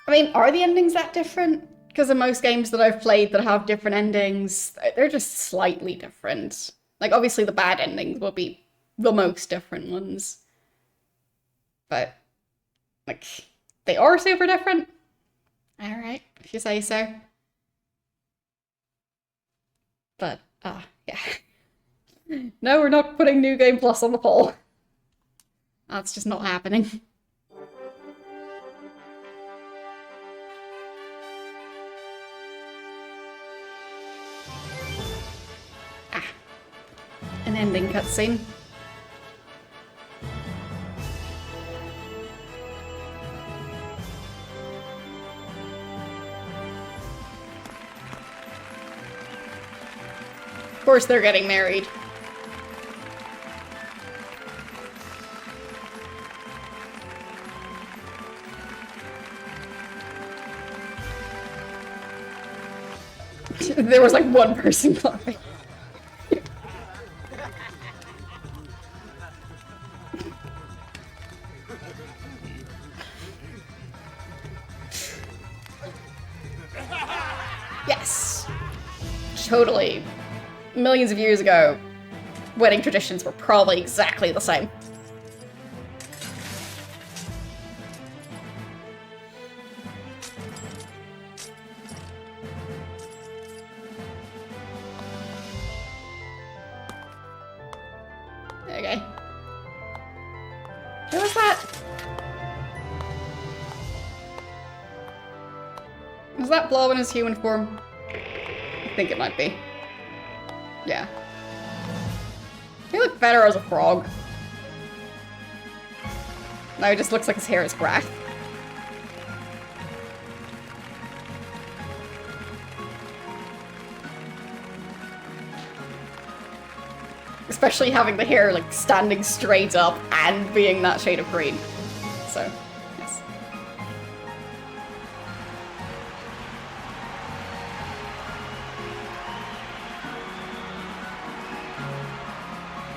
I mean, are the endings that different? Because in most games that I've played that have different endings, they're just slightly different. Like, obviously the bad endings will be the most different ones. But, like, they are super different? Alright, if you say so. But, yeah. No, we're not putting New Game Plus on the poll. That's just not happening. An ending cutscene. Of course they're getting married. There was like one person clapping. Yes. Totally. Millions of years ago, wedding traditions were probably exactly the same. Okay. Who was that? Was that Blob in his human form? I think it might be. Yeah. He looked better as a frog. Now he just looks like his hair is grass. Especially having the hair like standing straight up and being that shade of green. So, yes.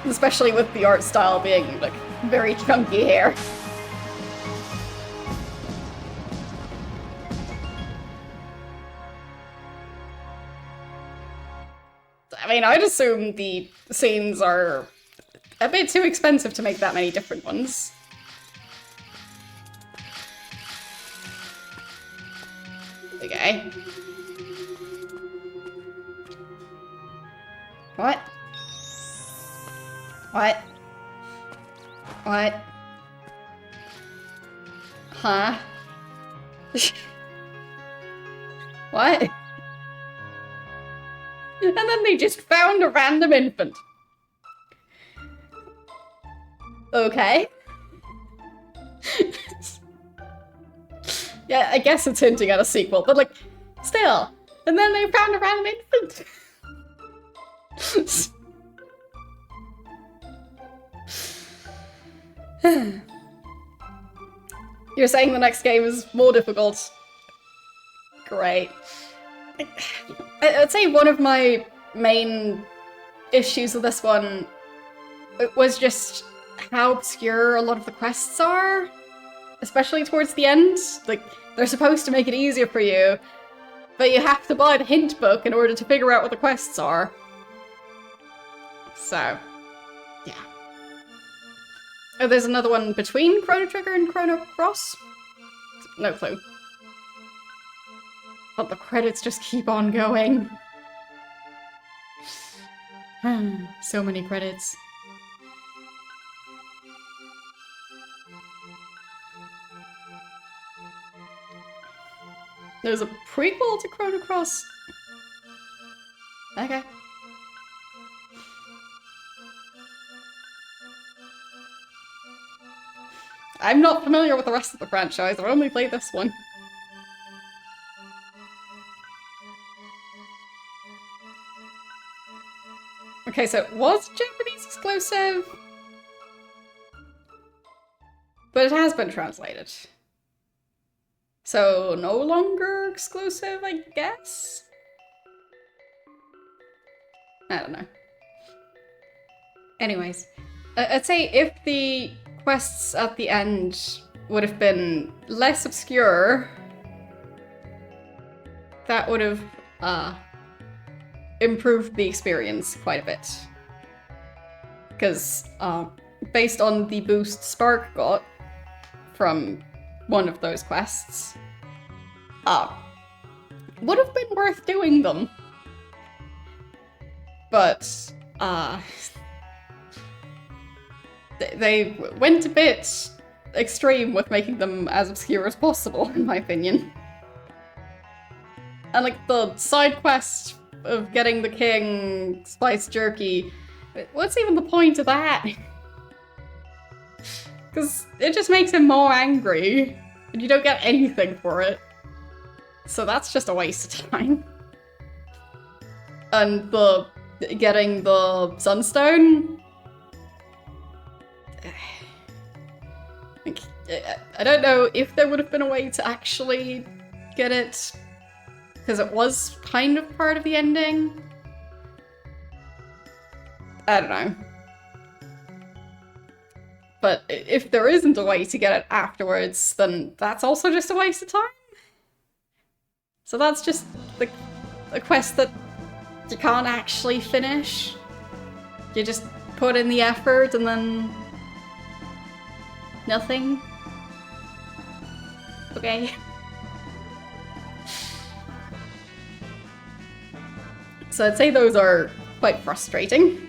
Especially with the art style being like very chunky hair. I mean, I'd assume the scenes are a bit too expensive to make that many different ones. Okay. What? What? What? Huh? What? And then they just found a random infant. Okay. Yeah, I guess it's hinting at a sequel, but like, still. And then they found a random infant. You're saying the next game is more difficult. Great. I'd say one of my main issues with this one was just how obscure a lot of the quests are, especially towards the end. Like, they're supposed to make it easier for you, but you have to buy the hint book in order to figure out what the quests are. So, yeah. Oh, there's another one between Chrono Trigger and Chrono Cross? No clue. But the credits just keep on going. So many credits. There's a prequel to Chrono Cross? Okay. I'm not familiar with the rest of the franchise, I've only played this one. Okay, so it was Japanese exclusive, but it has been translated. So no longer exclusive, I guess? I don't know. Anyways, I'd say if the quests at the end would have been less obscure, that would have improved the experience quite a bit. Because based on the boost Spark got from one of those quests, would have been worth doing them. But they went a bit extreme with making them as obscure as possible, in my opinion. And like the side quest of getting the king spiced jerky, what's even the point of that? Because it just makes him more angry, and you don't get anything for it. So that's just a waste of time. And getting the sunstone, I don't know if there would have been a way to actually get it, because it was kind of part of the ending. I don't know. But if there isn't a way to get it afterwards, then that's also just a waste of time. So that's just the quest that you can't actually finish. You just put in the effort and then nothing. Okay. So I'd say those are quite frustrating.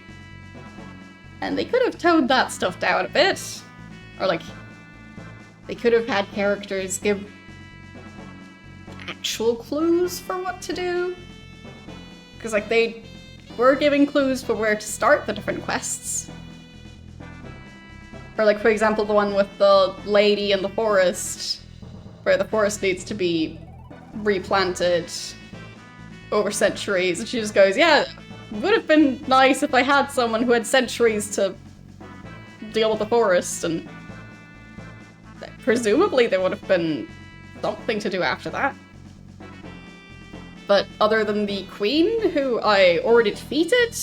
And they could have toned that stuff down a bit. Or like, they could have had characters give actual clues for what to do. Because like they were giving clues for where to start the different quests. Or like, for example, the one with the lady in the forest, where the forest needs to be replanted over centuries, and she just goes, yeah, it would have been nice if I had someone who had centuries to deal with the forest, and presumably there would have been something to do after that. But other than the queen, who I already defeated,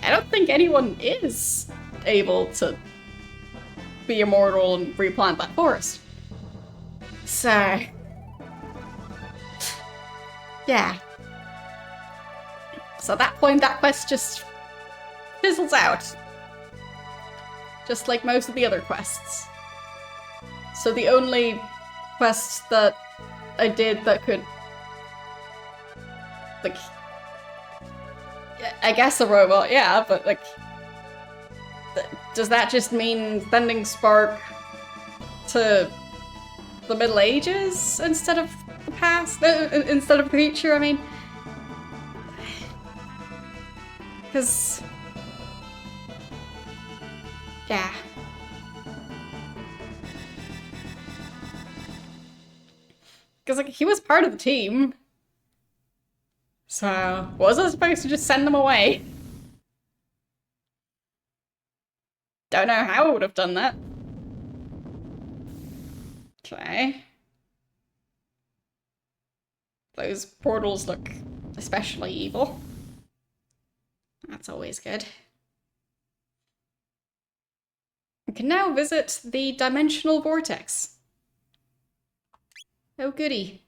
I don't think anyone is able to be immortal and replant that forest. So, yeah. So at that point, that quest just fizzles out. Just like most of the other quests. So the only quest that I did that could, like, I guess a robot, yeah, but like, does that just mean sending Spark to the Middle Ages instead of the past? Instead of the future, I mean? Because, yeah. Because, like, he was part of the team. So, was I supposed to just send them away? Don't know how I would have done that. Okay. Those portals look especially evil. That's always good. We can now visit the dimensional vortex. Oh goody.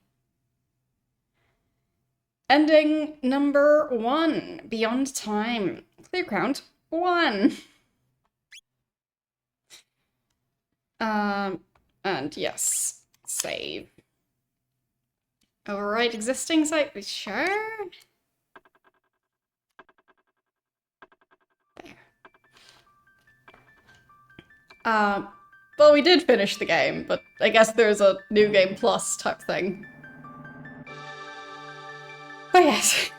Ending number 1, Beyond Time. Clear count 1. And yes, save. Override existing site, sure. There. Well, we did finish the game, but I guess there's a new game plus type thing. But yes.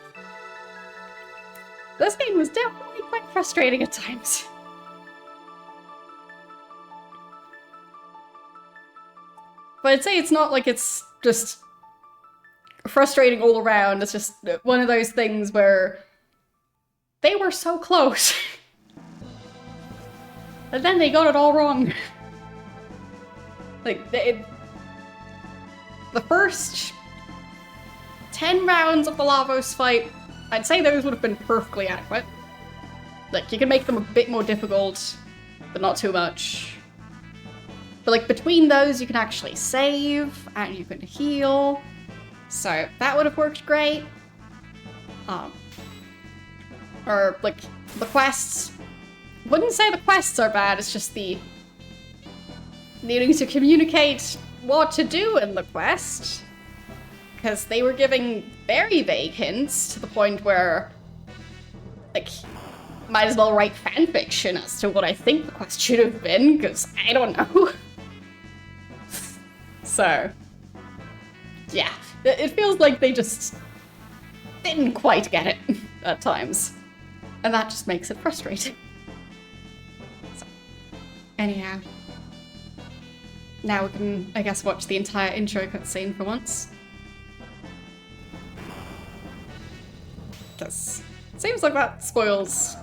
This game was definitely quite frustrating at times. But I'd say it's not like it's just frustrating all around. It's just one of those things where they were so close. And then they got it all wrong. Like, the first 10 rounds of the Lavos fight, I'd say those would have been perfectly adequate. Like, you can make them a bit more difficult, but not too much. But like, between those, you can actually save, and you can heal. So, that would have worked great. Or, like, the quests. Wouldn't say the quests are bad, it's just the needing to communicate what to do in the quest. Because they were giving very vague hints to the point where, like, might as well write fanfiction as to what I think the quest should have been, because I don't know. So, yeah, it feels like they just didn't quite get it at times. And that just makes it frustrating. So, anyhow. Now we can, I guess, watch the entire intro cutscene for once. Because it seems like that spoils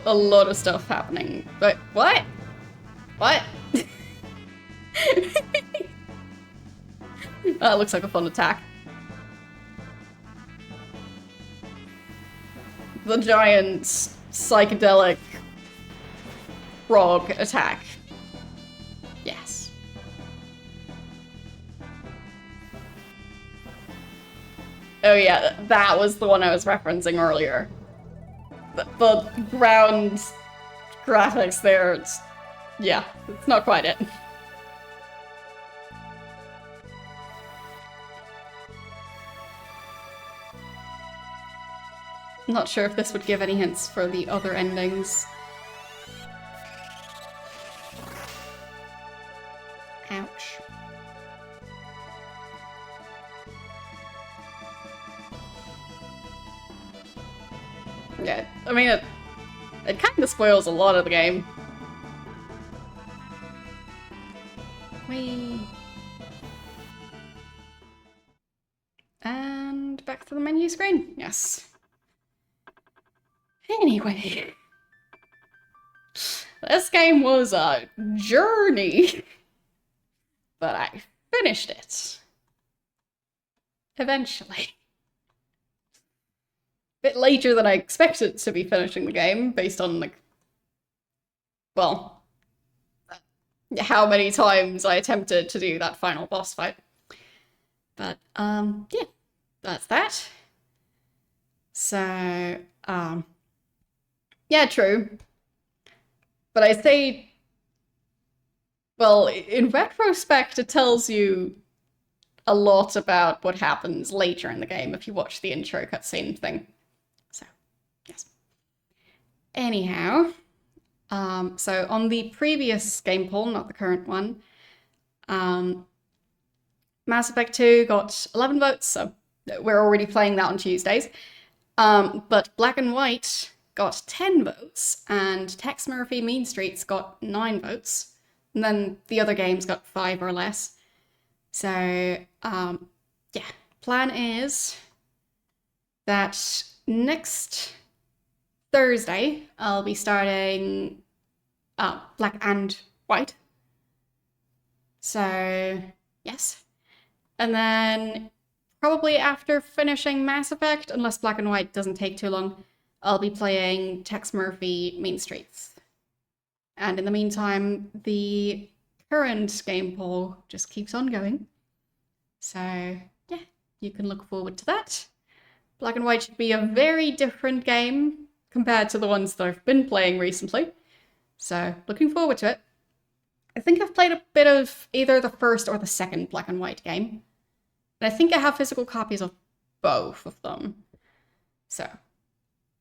a lot of stuff happening. But what? What? That looks like a fun attack. The giant psychedelic frog attack. Yes. Oh yeah, that was the one I was referencing earlier. The ground graphics there, it's not quite it. I'm not sure if this would give any hints for the other endings. Ouch. Yeah, I mean, it kind of spoils a lot of the game. Whee! And back to the menu screen. Yes. Anyway. This game was a journey. But I finished it. Eventually. Bit later than I expected to be finishing the game, based on, like, well, how many times I attempted to do that final boss fight. But, yeah, that's that. So, yeah, true. But I say, well, in retrospect, it tells you a lot about what happens later in the game if you watch the intro cutscene thing. So, yes. Anyhow, so on the previous game poll, not the current one, Mass Effect 2 got 11 votes, so we're already playing that on Tuesdays. But Black and White got 10 votes, and Tex Murphy Mean Streets got 9 votes. And then the other games got 5 or less. So, plan is that next Thursday I'll be starting Black and White. So, yes. And then probably after finishing Mass Effect, unless Black and White doesn't take too long, I'll be playing Tex Murphy Mean Streets. And in the meantime, the current game poll just keeps on going. So, yeah, you can look forward to that. Black and White should be a very different game compared to the ones that I've been playing recently. So, looking forward to it. I think I've played a bit of either the first or the second Black and White game. And I think I have physical copies of both of them. So,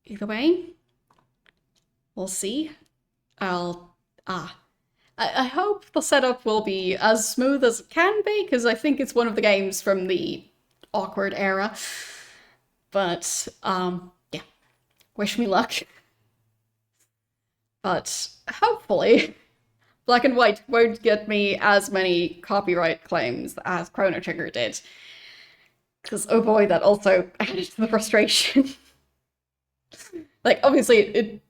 either way, we'll see. I hope the setup will be as smooth as it can be, because I think it's one of the games from the awkward era. But, yeah, wish me luck. But hopefully, Black and White won't get me as many copyright claims as Chrono Trigger did. Because, oh boy, that also added to the frustration. Like, obviously,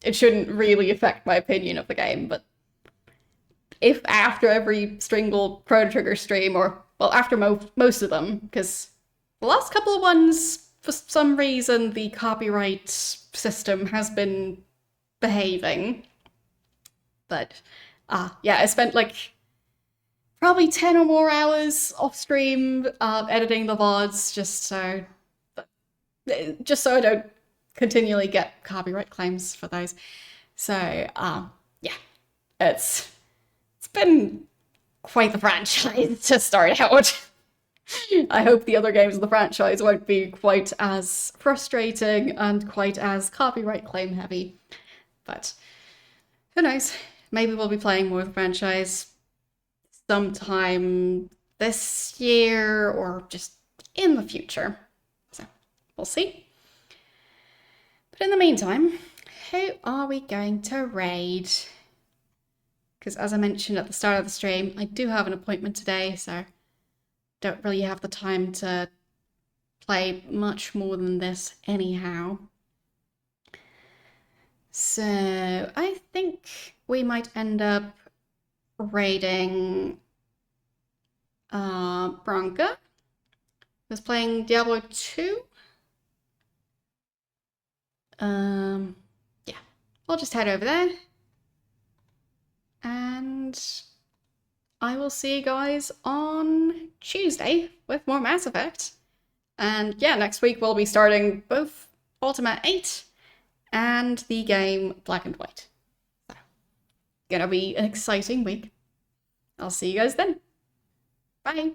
it shouldn't really affect my opinion of the game, but if after every single Chrono Trigger stream, or, well, after most of them, because the last couple of ones, for some reason, the copyright system has been behaving. But, yeah, I spent, like, probably 10 or more hours off stream editing the VODs just so I don't continually get copyright claims for those. So, yeah, it's been quite the franchise to start out. I hope the other games of the franchise won't be quite as frustrating and quite as copyright claim heavy. But who knows? Maybe we'll be playing more of the franchise sometime this year or just in the future. So we'll see. But in the meantime, who are we going to raid? Because as I mentioned at the start of the stream, I do have an appointment today, so don't really have the time to play much more than this anyhow. So I think we might end up raiding Bronca, who's playing Diablo 2. Yeah, I'll just head over there. And I will see you guys on Tuesday with more Mass Effect. And yeah, next week we'll be starting both Ultima 8 and the game Black and White. So, gonna be an exciting week. I'll see you guys then. Bye.